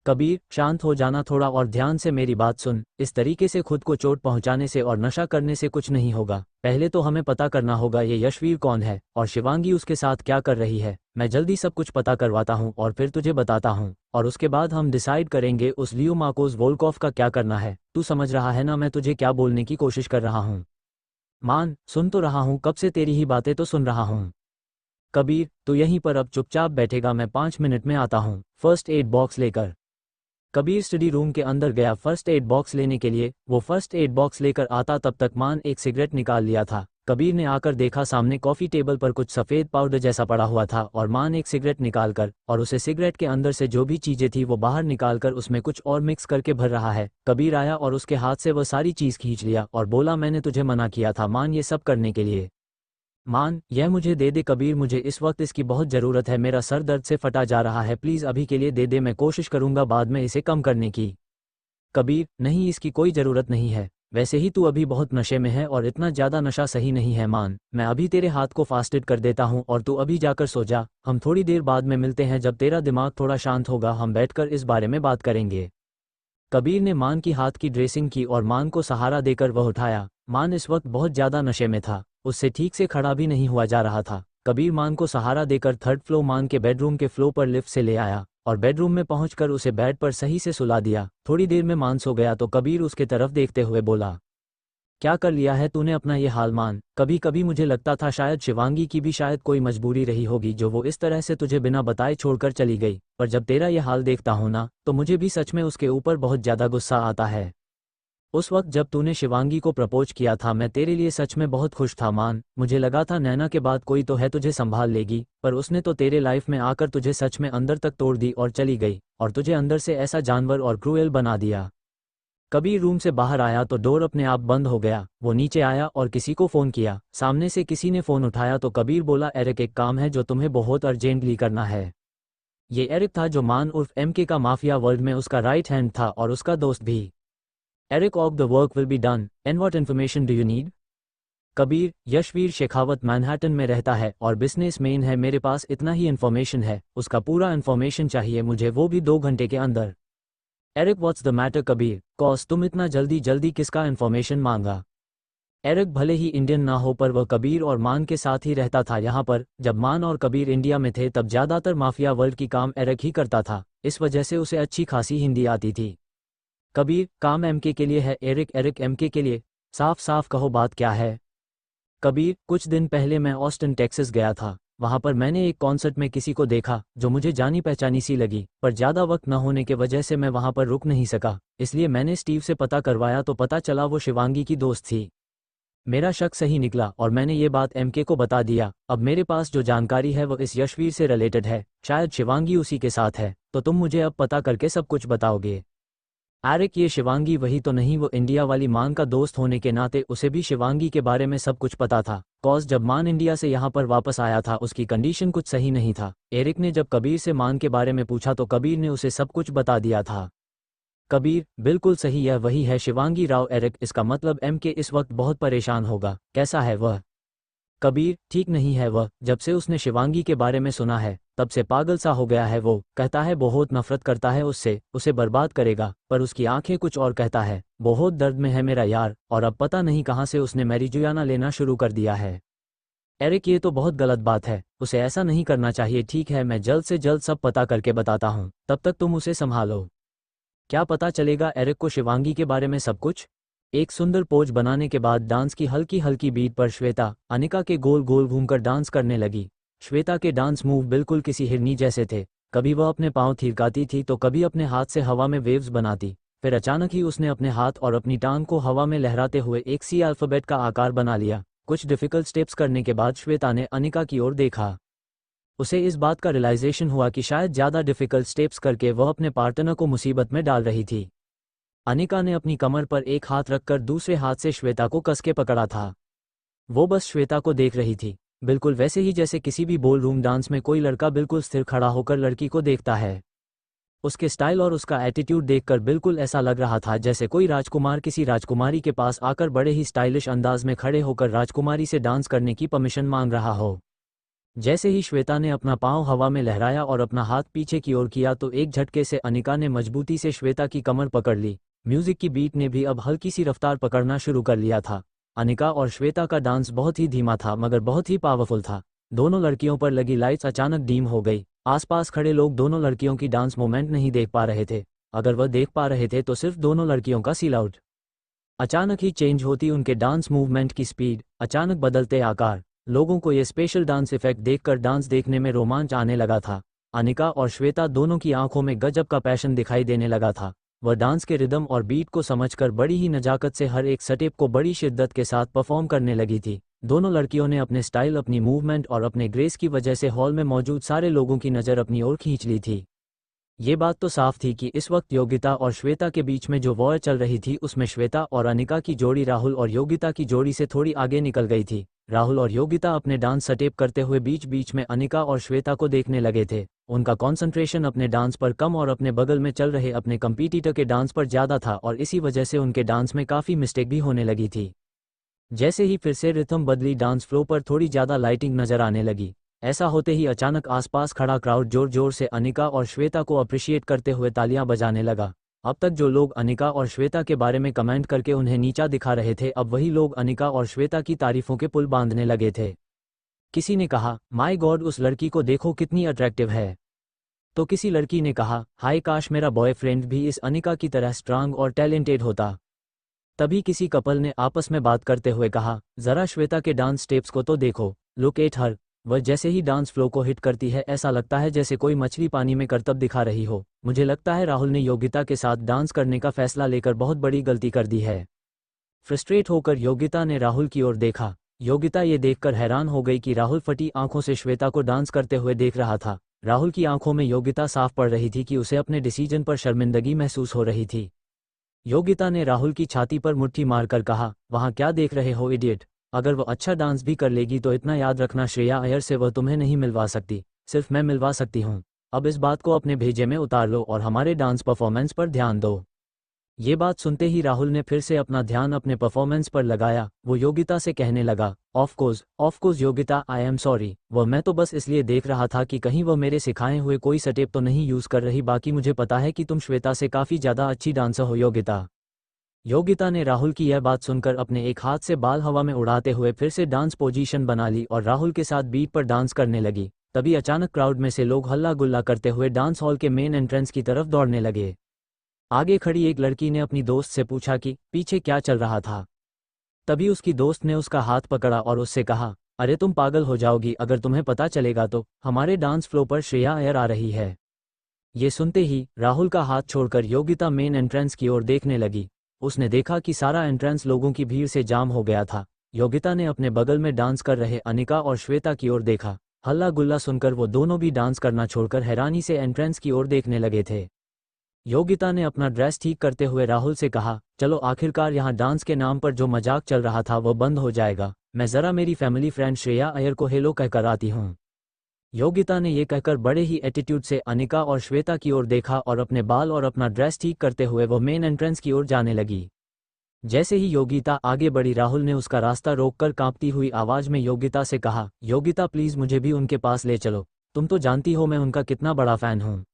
कबीर, शांत हो जाना थोड़ा और ध्यान से मेरी बात सुन। इस तरीके से खुद को चोट पहुंचाने से और नशा करने से कुछ नहीं होगा। पहले तो हमें पता करना होगा ये यशवीर कौन है और शिवांगी उसके साथ क्या कर रही है। मैं जल्दी सब कुछ पता करवाता हूं और फिर तुझे बताता हूं, और उसके बाद हम डिसाइड करेंगे उस लियो मार्कोस वोल्कोव का क्या करना है। तू समझ रहा है ना मैं तुझे क्या बोलने की कोशिश कर रहा हूँ। मान, सुन तो रहा हूँ, कब से तेरी ही बातें तो सुन रहा हूँ। कबीर, तो यहीं पर अब चुपचाप बैठेगा, मैं 5 मिनट में आता हूँ फर्स्ट एड बॉक्स लेकर। कबीर स्टडी रूम के अंदर गया फर्स्ट एड बॉक्स लेने के लिए। वो फर्स्ट एड बॉक्स लेकर आता तब तक मान एक सिगरेट निकाल लिया था। कबीर ने आकर देखा सामने कॉफी टेबल पर कुछ सफ़ेद पाउडर जैसा पड़ा हुआ था और मान एक सिगरेट निकालकर और उसे सिगरेट के अंदर से जो भी चीज़ें थी वो बाहर निकालकर उसमें कुछ और मिक्स करके भर रहा है। कबीर आया और उसके हाथ से वह सारी चीज़ खींच लिया और बोला, मैंने तुझे मना किया था मान ये सब करने के लिए। मान, यह मुझे दे दे। कबीर, मुझे इस वक्त इसकी बहुत ज़रूरत है, मेरा सर दर्द से फटा जा रहा है, प्लीज़ अभी के लिए दे दे, मैं कोशिश करूंगा बाद में इसे कम करने की। कबीर, नहीं इसकी कोई ज़रूरत नहीं है, वैसे ही तू अभी बहुत नशे में है और इतना ज़्यादा नशा सही नहीं है। मान, मैं अभी तेरे हाथ को फास्टेड कर देता हूँ और तू अभी जाकर सो जा। हम थोड़ी देर बाद में मिलते हैं, जब तेरा दिमाग थोड़ा शांत होगा हम बैठकर इस बारे में बात करेंगे। कबीर ने मान की हाथ की ड्रेसिंग की और मान को सहारा देकर वह उठाया। मान इस वक्त बहुत ज़्यादा नशे में था, उससे ठीक से खड़ा भी नहीं हुआ जा रहा था। कबीर मान को सहारा देकर थर्ड फ्लोर मान के बेडरूम के फ्लोर पर लिफ्ट से ले आया और बेडरूम में पहुंचकर उसे बेड पर सही से सुला दिया। थोड़ी देर में मान सो गया तो कबीर उसके तरफ देखते हुए बोला, क्या कर लिया है तूने अपना ये हाल मान। कभी कभी मुझे लगता था शायद शिवांगी की भी शायद कोई मजबूरी रही होगी जो वो इस तरह से तुझे बिना बताए छोड़कर चली गई, पर जब तेरा ये हाल देखता हूं ना तो मुझे भी सच में उसके ऊपर बहुत ज़्यादा गुस्सा आता है। उस वक्त जब तूने शिवांगी को प्रपोज किया था मैं तेरे लिए सच में बहुत खुश था मान। मुझे लगा था नैना के बाद कोई तो है तुझे संभाल लेगी, पर उसने तो तेरे लाइफ में आकर तुझे सच में अंदर तक तोड़ दी और चली गई और तुझे अंदर से ऐसा जानवर और क्रूएल बना दिया। कबीर रूम से बाहर आया तो डोर अपने आप बंद हो गया। वो नीचे आया और किसी को फ़ोन किया। सामने से किसी ने फ़ोन उठाया तो कबीर बोला, एरिक, एक काम है जो तुम्हें बहुत अर्जेंटली करना है। ये एरिक था जो मान उर्फ एमके का माफिया वर्ल्ड में उसका राइट हैंड था और उसका दोस्त भी। Eric, of the work will be done and what information do you need. Kabir, Yashveer Shekhawat Manhattan में रहता है और बिजनेस मैन है, मेरे पास इतना ही इन्फॉर्मेशन है, उसका पूरा इन्फॉर्मेशन चाहिए मुझे, वो भी 2 घंटे के अंदर। Eric, what's the matter Kabir, cause तुम इतना जल्दी जल्दी किसका इन्फॉर्मेशन मांगा। एरिक भले ही इंडियन ना हो पर वह कबीर और मान के साथ ही रहता था यहाँ पर। जब मान और कबीर इंडिया में थे तब ज़्यादातर माफिया वर्ल्ड की काम एरिक ही करता था, इस वजह से उसे अच्छी खासी हिंदी आती थी। कबीर, काम एमके के लिए है। एरिक, एरिक एमके के लिए, साफ साफ कहो बात क्या है। कबीर, कुछ दिन पहले मैं ऑस्टिन टेक्सास गया था, वहाँ पर मैंने एक कॉन्सर्ट में किसी को देखा जो मुझे जानी पहचानी सी लगी, पर ज़्यादा वक्त न होने के वजह से मैं वहाँ पर रुक नहीं सका, इसलिए मैंने स्टीव से पता करवाया तो पता चला वो शिवांगी की दोस्त थी। मेरा शक सही निकला और मैंने ये बात एमके को बता दिया। अब मेरे पास जो जानकारी है वो इस यशवीर से रिलेटेड है, शायद शिवांगी उसी के साथ है, तो तुम मुझे अब पता करके सब कुछ बताओगे। एरिक, ये शिवांगी वही तो नहीं? वो इंडिया वाली मान का दोस्त होने के नाते उसे भी शिवांगी के बारे में सब कुछ पता था, कॉज जब मान इंडिया से यहाँ पर वापस आया था उसकी कंडीशन कुछ सही नहीं था। एरिक ने जब कबीर से मान के बारे में पूछा तो कबीर ने उसे सब कुछ बता दिया था। कबीर, बिल्कुल सही, यह वही है शिवांगी राव। एरिक, इसका मतलब एमके इस वक्त बहुत परेशान होगा, कैसा है वह? कबीर, ठीक नहीं है वह, जब से उसने शिवांगी के बारे में सुना है तब से पागल सा हो गया है। वो कहता है बहुत नफरत करता है उससे, उसे बर्बाद करेगा, पर उसकी आंखें कुछ और कहता है। बहुत दर्द में है मेरा यार, और अब पता नहीं कहाँ से उसने मैरिजुआना लेना शुरू कर दिया है। एरिक, ये तो बहुत गलत बात है, उसे ऐसा नहीं करना चाहिए। ठीक है, मैं जल्द से जल्द सब पता करके बताता हूँ, तब तक तुम उसे संभालो। क्या पता चलेगा एरिक को शिवांगी के बारे में सब कुछ? एक सुंदर पोज बनाने के बाद डांस की हल्की हल्की बीट पर श्वेता अनिका के गोल गोल घूमकर डांस करने लगी। श्वेता के डांस मूव बिल्कुल किसी हिरनी जैसे थे, कभी वह अपने पांव थिरकाती थी तो कभी अपने हाथ से हवा में वेव्स बनाती, फिर अचानक ही उसने अपने हाथ और अपनी टांग को हवा में लहराते हुए एक सी अल्फाबेट का आकार बना लिया। कुछ डिफिकल्ट स्टेप्स करने के बाद श्वेता ने अनिका की ओर देखा। उसे इस बात का रियलाइजेशन हुआ कि शायद ज़्यादा डिफिकल्ट स्टेप्स करके वह अपने पार्टनर को मुसीबत में डाल रही थी। अनिका ने अपनी कमर पर एक हाथ रखकर दूसरे हाथ से श्वेता को कस के पकड़ा था। वो बस श्वेता को देख रही थी, बिल्कुल वैसे ही जैसे किसी भी बॉल रूम डांस में कोई लड़का बिल्कुल स्थिर खड़ा होकर लड़की को देखता है। उसके स्टाइल और उसका एटीट्यूड देखकर बिल्कुल ऐसा लग रहा था जैसे कोई राजकुमार किसी राजकुमारी के पास आकर बड़े ही स्टाइलिश अंदाज में खड़े होकर राजकुमारी से डांस करने की परमिशन मांग रहा हो। जैसे ही श्वेता ने अपना पांव हवा में लहराया और अपना हाथ पीछे की ओर किया तो एक झटके से अनिका ने मजबूती से श्वेता की कमर पकड़ ली। म्यूजिक की बीट ने भी अब हल्की सी रफ्तार पकड़ना शुरू कर लिया था। अनिका और श्वेता का डांस बहुत ही धीमा था मगर बहुत ही पावरफुल था। दोनों लड़कियों पर लगी लाइट्स अचानक डीम हो गई। आसपास खड़े लोग दोनों लड़कियों की डांस मोमेंट नहीं देख पा रहे थे, अगर वह देख पा रहे थे तो सिर्फ दोनों लड़कियों का सील आउट। अचानक ही चेंज होती उनके डांस मूवमेंट की स्पीड, अचानक बदलते आकार। लोगों को ये स्पेशल डांस इफेक्ट देखकर डांस देखने में रोमांच आने लगा था। अनिका और श्वेता दोनों की आंखों में गजब का पैशन दिखाई देने लगा था। वह डांस के रिदम और बीट को समझकर बड़ी ही नजाकत से हर एक स्टेप को बड़ी शिद्दत के साथ परफॉर्म करने लगी थी। दोनों लड़कियों ने अपने स्टाइल, अपनी मूवमेंट और अपने ग्रेस की वजह से हॉल में मौजूद सारे लोगों की नज़र अपनी ओर खींच ली थी। ये बात तो साफ थी कि इस वक्त योगिता और श्वेता के बीच में जो वॉर चल रही थी उसमें श्वेता और अनिका की जोड़ी राहुल और योगिता की जोड़ी से थोड़ी आगे निकल गई थी। राहुल और योगिता अपने डांस स्टेप करते हुए बीच बीच में अनिका और श्वेता को देखने लगे थे। उनका कंसंट्रेशन अपने डांस पर कम और अपने बगल में चल रहे अपने कंपीटिटर के डांस पर ज़्यादा था और इसी वजह से उनके डांस में काफ़ी मिस्टेक भी होने लगी थी। जैसे ही फिर से रिथम बदली, डांस फ्लो पर थोड़ी ज़्यादा लाइटिंग नजर आने लगी। ऐसा होते ही अचानक आसपास खड़ा क्राउड जोर जोर से अनिका और श्वेता को अप्रिशिएट करते हुए तालियां बजाने लगा। अब तक जो लोग अनिका और श्वेता के बारे में कमेंट करके उन्हें नीचा दिखा रहे थे, अब वही लोग अनिका और श्वेता की तारीफों के पुल बांधने लगे थे। किसी ने कहा, माय गॉड, उस लड़की को देखो कितनी अट्रैक्टिव है। तो किसी लड़की ने कहा, हाय काश मेरा बॉयफ्रेंड भी इस अनिका की तरह स्ट्रांग और टैलेंटेड होता। तभी किसी कपल ने आपस में बात करते हुए कहा, जरा श्वेता के डांस स्टेप्स को तो देखो, लुक एट हर। वह जैसे ही डांस फ्लो को हिट करती है ऐसा लगता है जैसे कोई मछली पानी में करतब दिखा रही हो। मुझे लगता है राहुल ने योगिता के साथ डांस करने का फैसला लेकर बहुत बड़ी गलती कर दी है। फ्रस्ट्रेट होकर योगिता ने राहुल की ओर देखा। योगिता ये देखकर हैरान हो गई कि राहुल फटी आंखों से श्वेता को डांस करते हुए देख रहा था। राहुल की आंखों में योगिता साफ पड़ रही थी कि उसे अपने डिसीजन पर शर्मिंदगी महसूस हो रही थी। योगिता ने राहुल की छाती पर मुट्ठी मारकर कहा, वहाँ क्या देख रहे हो इडियट। अगर वो अच्छा डांस भी कर लेगी तो इतना याद रखना, श्रेया अय्यर से वह तुम्हें नहीं मिलवा सकती, सिर्फ मैं मिलवा सकती हूँ। अब इस बात को अपने भेजे में उतार लो और हमारे डांस परफॉर्मेंस पर ध्यान दो। ये बात सुनते ही राहुल ने फिर से अपना ध्यान अपने परफॉर्मेंस पर लगाया। वो योगिता से कहने लगा, of course Yogita, I am sorry. वह मैं तो बस इसलिए देख रहा था कि कहीं वह मेरे सिखाए हुए कोई स्टेप तो नहीं यूज़ कर रही। बाकी मुझे पता है कि तुम श्वेता से काफ़ी ज़्यादा अच्छी डांसर हो योगिता। योगिता ने राहुल की यह बात सुनकर अपने एक हाथ से बाल हवा में उड़ाते हुए फिर से डांस पोजीशन बना ली और राहुल के साथ बीट पर डांस करने लगी। तभी अचानक क्राउड में से लोग हल्ला गुल्ला करते हुए डांस हॉल के मेन एंट्रेंस की तरफ दौड़ने लगे। आगे खड़ी एक लड़की ने अपनी दोस्त से पूछा कि पीछे क्या चल रहा था। तभी उसकी दोस्त ने उसका हाथ पकड़ा और उससे कहा, अरे तुम पागल हो जाओगी अगर तुम्हें पता चलेगा तो, हमारे डांस फ्लो पर श्रेया अय्यर आ रही है। ये सुनते ही राहुल का हाथ छोड़कर योगिता मेन एंट्रेंस की ओर देखने लगी। उसने देखा कि सारा एंट्रेंस लोगों की भीड़ से जाम हो गया था। योगिता ने अपने बगल में डांस कर रहे अनिका और श्वेता की ओर देखा। हल्ला गुल्ला सुनकर वो दोनों भी डांस करना छोड़कर हैरानी से एंट्रेंस की ओर देखने लगे थे। योगिता ने अपना ड्रेस ठीक करते हुए राहुल से कहा, चलो आखिरकार यहाँ डांस के नाम पर जो मजाक चल रहा था वो बंद हो जाएगा। मैं ज़रा मेरी फैमिली फ्रेंड श्रेया अय्यर को हेलो कहकर आती हूँ। योगिता ने ये कहकर बड़े ही एटीट्यूड से अनिका और श्वेता की ओर देखा और अपने बाल और अपना ड्रेस ठीक करते हुए वो मेन एंट्रेंस की ओर जाने लगी। जैसे ही योगिता आगे बढ़ी राहुल ने उसका रास्ता रोककर कांपती हुई आवाज में योगिता से कहा, योगिता प्लीज मुझे भी उनके पास ले चलो, तुम तो जानती हो मैं उनका कितना बड़ा फैन हूँ।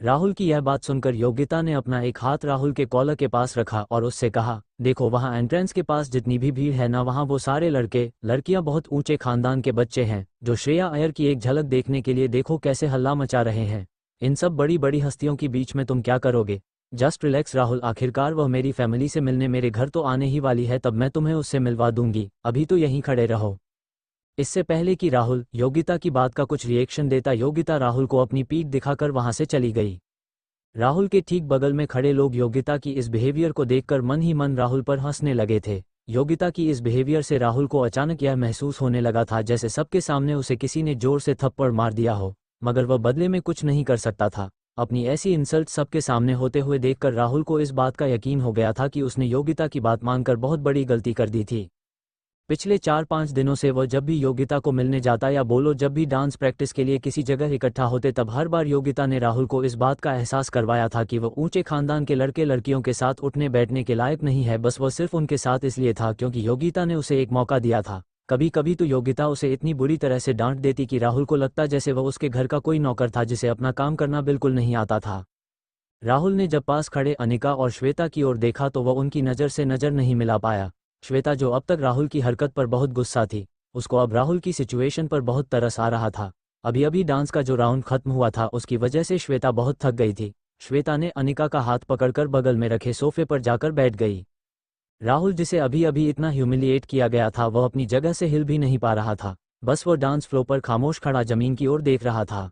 राहुल की यह बात सुनकर योगिता ने अपना एक हाथ राहुल के कॉलर के पास रखा और उससे कहा, देखो वहाँ एंट्रेंस के पास जितनी भी भीड़ है ना, वहाँ वो सारे लड़के लड़कियां बहुत ऊंचे खानदान के बच्चे हैं जो श्रेया अय्यर की एक झलक देखने के लिए देखो कैसे हल्ला मचा रहे हैं। इन सब बड़ी बड़ी हस्तियों के बीच में तुम क्या करोगे? जस्ट रिलैक्स राहुल, आखिरकार वह मेरी फैमिली से मिलने मेरे घर तो आने ही वाली है, तब मैं तुम्हें उससे मिलवा दूंगी, अभी तो यहीं खड़े रहो। इससे पहले कि राहुल योगिता की बात का कुछ रिएक्शन देता, योगिता राहुल को अपनी पीठ दिखाकर वहां से चली गई। राहुल के ठीक बगल में खड़े लोग योगिता की इस बिहेवियर को देखकर मन ही मन राहुल पर हंसने लगे थे। योगिता की इस बिहेवियर से राहुल को अचानक यह महसूस होने लगा था जैसे सबके सामने उसे किसी ने जोर से थप्पड़ मार दिया हो, मगर वह बदले में कुछ नहीं कर सकता था। अपनी ऐसी इंसल्ट सबके सामने होते हुए देखकर राहुल को इस बात का यकीन हो गया था कि उसने योगिता की बात मानकर बहुत बड़ी गलती कर दी थी। पिछले 4-5 दिनों से वह जब भी योगिता को मिलने जाता या बोलो जब भी डांस प्रैक्टिस के लिए किसी जगह इकट्ठा होते, तब हर बार योगिता ने राहुल को इस बात का एहसास करवाया था कि वह ऊंचे खानदान के लड़के लड़कियों के साथ उठने बैठने के लायक नहीं है। बस वह सिर्फ उनके साथ इसलिए था क्योंकि योगिता ने उसे एक मौका दिया था। कभी कभी तो योगिता उसे इतनी बुरी तरह से डांट देती कि राहुल को लगता जैसे वह उसके घर का कोई नौकर था जिसे अपना काम करना बिल्कुल नहीं आता था। राहुल ने जब पास खड़े अनिका और श्वेता की ओर देखा तो वह उनकी नज़र से नज़र नहीं मिला पाया। श्वेता जो अब तक राहुल की हरकत पर बहुत गुस्सा थी, उसको अब राहुल की सिचुएशन पर बहुत तरस आ रहा था। अभी अभी डांस का जो राउंड खत्म हुआ था उसकी वजह से श्वेता बहुत थक गई थी। श्वेता ने अनिका का हाथ पकड़कर बगल में रखे सोफे पर जाकर बैठ गई। राहुल जिसे अभी अभी इतना ह्यूमिलिएट किया गया था वह अपनी जगह से हिल भी नहीं पा रहा था। बस वो डांस फ्लोर पर खामोश खड़ा जमीन की ओर देख रहा था।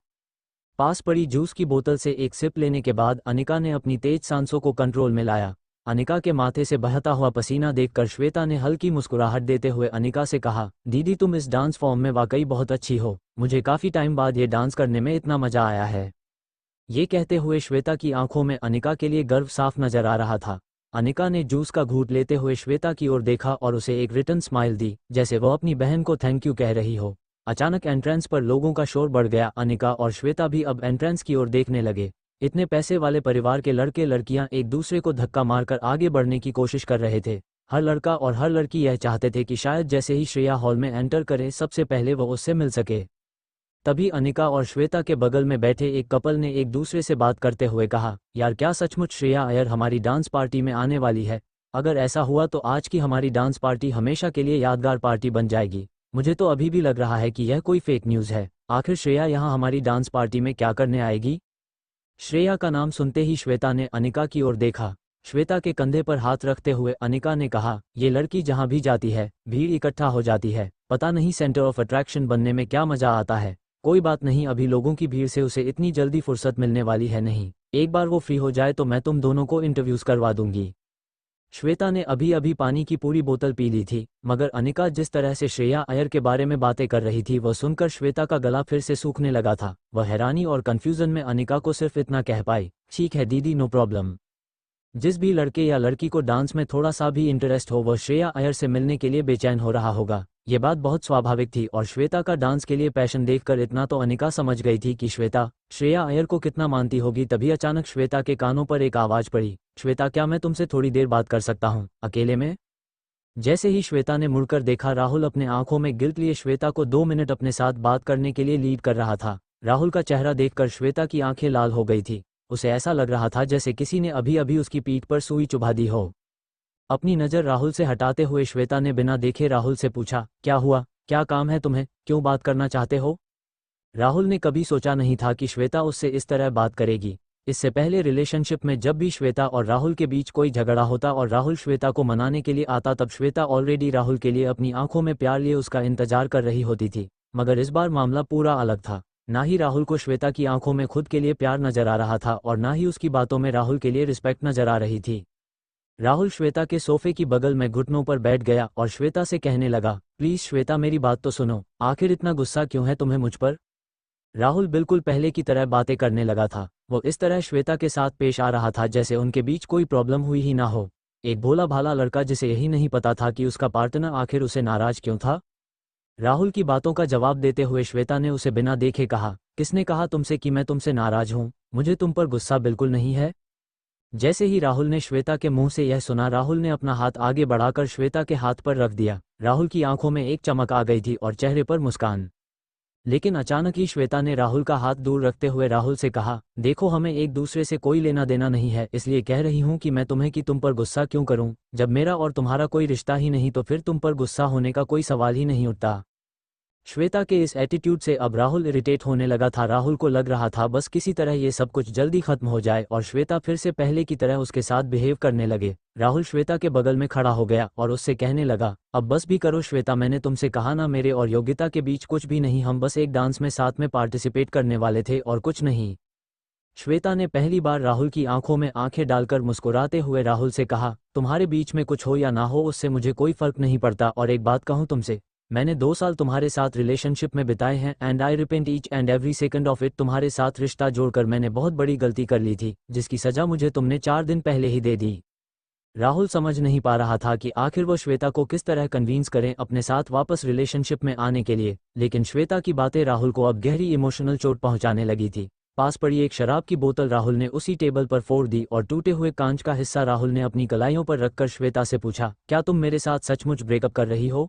पास पड़ी जूस की बोतल से एक सिप लेने के बाद अनिका ने अपनी तेज सांसों को कंट्रोल में लाया। अनिका के माथे से बहता हुआ पसीना देखकर श्वेता ने हल्की मुस्कुराहट देते हुए अनिका से कहा, दीदी तुम इस डांस फॉर्म में वाकई बहुत अच्छी हो, मुझे काफ़ी टाइम बाद ये डांस करने में इतना मज़ा आया है। ये कहते हुए श्वेता की आंखों में अनिका के लिए गर्व साफ नजर आ रहा था। अनिका ने जूस का घूंट लेते हुए श्वेता की ओर देखा और उसे एक रिटर्न स्माइल दी जैसे वह अपनी बहन को थैंक यू कह रही हो। अचानक एंट्रेंस पर लोगों का शोर बढ़ गया। अनिका और श्वेता भी अब एंट्रेंस की ओर देखने लगे। इतने पैसे वाले परिवार के लड़के लड़कियां एक दूसरे को धक्का मारकर आगे बढ़ने की कोशिश कर रहे थे। हर लड़का और हर लड़की यह चाहते थे कि शायद जैसे ही श्रेया हॉल में एंटर करे सबसे पहले वो उससे मिल सके। तभी अनिका और श्वेता के बगल में बैठे एक कपल ने एक दूसरे से बात करते हुए कहा, यार क्या सचमुच श्रेया अय्यर हमारी डांस पार्टी में आने वाली है? अगर ऐसा हुआ तो आज की हमारी डांस पार्टी हमेशा के लिए यादगार पार्टी बन जाएगी। मुझे तो अभी भी लग रहा है कि यह कोई फेक न्यूज़ है। आखिर श्रेया यहाँ हमारी डांस पार्टी में क्या करने आएगी? श्रेया का नाम सुनते ही श्वेता ने अनिका की ओर देखा। श्वेता के कंधे पर हाथ रखते हुए अनिका ने कहा, ये लड़की जहाँ भी जाती है भीड़ इकट्ठा हो जाती है, पता नहीं सेंटर ऑफ अट्रैक्शन बनने में क्या मजा आता है। कोई बात नहीं, अभी लोगों की भीड़ से उसे इतनी जल्दी फुर्सत मिलने वाली है नहीं, एक बार वो फ्री हो जाए तो मैं तुम दोनों को इंटरव्यूज करवा दूंगी। श्वेता ने अभी अभी पानी की पूरी बोतल पी ली थी, मगर अनिका जिस तरह से श्रेया अय्यर के बारे में बातें कर रही थी वह सुनकर श्वेता का गला फिर से सूखने लगा था। वह हैरानी और कंफ्यूजन में अनिका को सिर्फ इतना कह पाई, ठीक है दीदी नो प्रॉब्लम। जिस भी लड़के या लड़की को डांस में थोड़ा सा भी इंटरेस्ट हो वह श्रेया अय्यर से मिलने के लिए बेचैन हो रहा होगा। ये बात बहुत स्वाभाविक थी और श्वेता का डांस के लिए पैशन देखकर इतना तो अनिका समझ गई थी कि श्वेता श्रेया अय्यर को कितना मानती होगी। तभी अचानक श्वेता के कानों पर एक आवाज पड़ी, श्वेता क्या मैं तुमसे थोड़ी देर बात कर सकता हूँ अकेले में? जैसे ही श्वेता ने मुड़कर देखा राहुल अपने आंखों में गिल्ट लिए श्वेता को 2 मिनट अपने साथ बात करने के लिए लीड कर रहा था। राहुल का चेहरा देखकर श्वेता की आंखें लाल हो गई थी। उसे ऐसा लग रहा था जैसे किसी ने अभी अभी उसकी पीठ पर सुई चुभा दी हो। अपनी नज़र राहुल से हटाते हुए श्वेता ने बिना देखे राहुल से पूछा, क्या हुआ, क्या काम है तुम्हें, क्यों बात करना चाहते हो? राहुल ने कभी सोचा नहीं था कि श्वेता उससे इस तरह बात करेगी। इससे पहले रिलेशनशिप में जब भी श्वेता और राहुल के बीच कोई झगड़ा होता और राहुल श्वेता को मनाने के लिए आता, तब श्वेता ऑलरेडी राहुल के लिए अपनी आंखों में प्यार लिए उसका इंतजार कर रही होती थी। मगर इस बार मामला पूरा अलग था। ना ही राहुल को श्वेता की आंखों में खुद के लिए प्यार नजर आ रहा था और ना ही उसकी बातों में राहुल के लिए रिस्पेक्ट नजर आ रही थी। राहुल श्वेता के सोफे की बगल में घुटनों पर बैठ गया और श्वेता से कहने लगा, प्लीज श्वेता मेरी बात तो सुनो, आखिर इतना गुस्सा क्यों है तुम्हें मुझ पर। राहुल बिल्कुल पहले की तरह बातें करने लगा था। वो इस तरह श्वेता के साथ पेश आ रहा था जैसे उनके बीच कोई प्रॉब्लम हुई ही ना हो। एक भोला भाला लड़का जिसे यही नहीं पता था कि उसका पार्टनर आखिर उसे नाराज क्यों था। राहुल की बातों का जवाब देते हुए श्वेता ने उसे बिना देखे कहा, किसने कहा तुमसे कि मैं तुमसे नाराज हूं, मुझे तुम पर गुस्सा बिल्कुल नहीं है। जैसे ही राहुल ने श्वेता के मुंह से यह सुना, राहुल ने अपना हाथ आगे बढ़ाकर श्वेता के हाथ पर रख दिया। राहुल की आंखों में एक चमक आ गई थी और चेहरे पर मुस्कान। लेकिन अचानक ही श्वेता ने राहुल का हाथ दूर रखते हुए राहुल से कहा, देखो हमें एक दूसरे से कोई लेना देना नहीं है, इसलिए कह रही हूं कि मैं तुम्हें कि तुम पर गुस्सा क्यों करूं। जब मेरा और तुम्हारा कोई रिश्ता ही नहीं तो फिर तुम पर गुस्सा होने का कोई सवाल ही नहीं उठता। श्वेता के इस एटीट्यूड से अब राहुल इरिटेट होने लगा था। राहुल को लग रहा था बस किसी तरह ये सब कुछ जल्दी खत्म हो जाए और श्वेता फिर से पहले की तरह उसके साथ बिहेव करने लगे। राहुल श्वेता के बगल में खड़ा हो गया और उससे कहने लगा, अब बस भी करो श्वेता, मैंने तुमसे कहा ना, मेरे और योग्यता के बीच कुछ भी नहीं, हम बस एक डांस में साथ में पार्टिसिपेट करने वाले थे और कुछ नहीं। श्वेता ने पहली बार राहुल की आंखों में आंखें डालकर मुस्कुराते हुए राहुल से कहा, तुम्हारे बीच में कुछ हो या ना हो उससे मुझे कोई फर्क नहीं पड़ता, और एक बात कहूं तुमसे, मैंने 2 साल तुम्हारे साथ रिलेशनशिप में बिताए हैं and I repent each and every second of it. तुम्हारे साथ रिश्ता जोड़कर मैंने बहुत बड़ी गलती कर ली थी, जिसकी सजा मुझे तुमने 4 दिन पहले ही दे दी। राहुल समझ नहीं पा रहा था कि आखिर वो श्वेता को किस तरह कन्विंस करें अपने साथ वापस रिलेशनशिप में आने के लिए, लेकिन श्वेता की बातें राहुल को अब गहरी इमोशनल चोट पहुंचाने लगी थी। पास पड़ी एक शराब की बोतल राहुल ने उसी टेबल पर फोड़ दी और टूटे हुए कांच का हिस्सा राहुल ने अपनी कलाइयों पर रखकर श्वेता से पूछा, क्या तुम मेरे साथ सचमुच ब्रेकअप कर रही हो।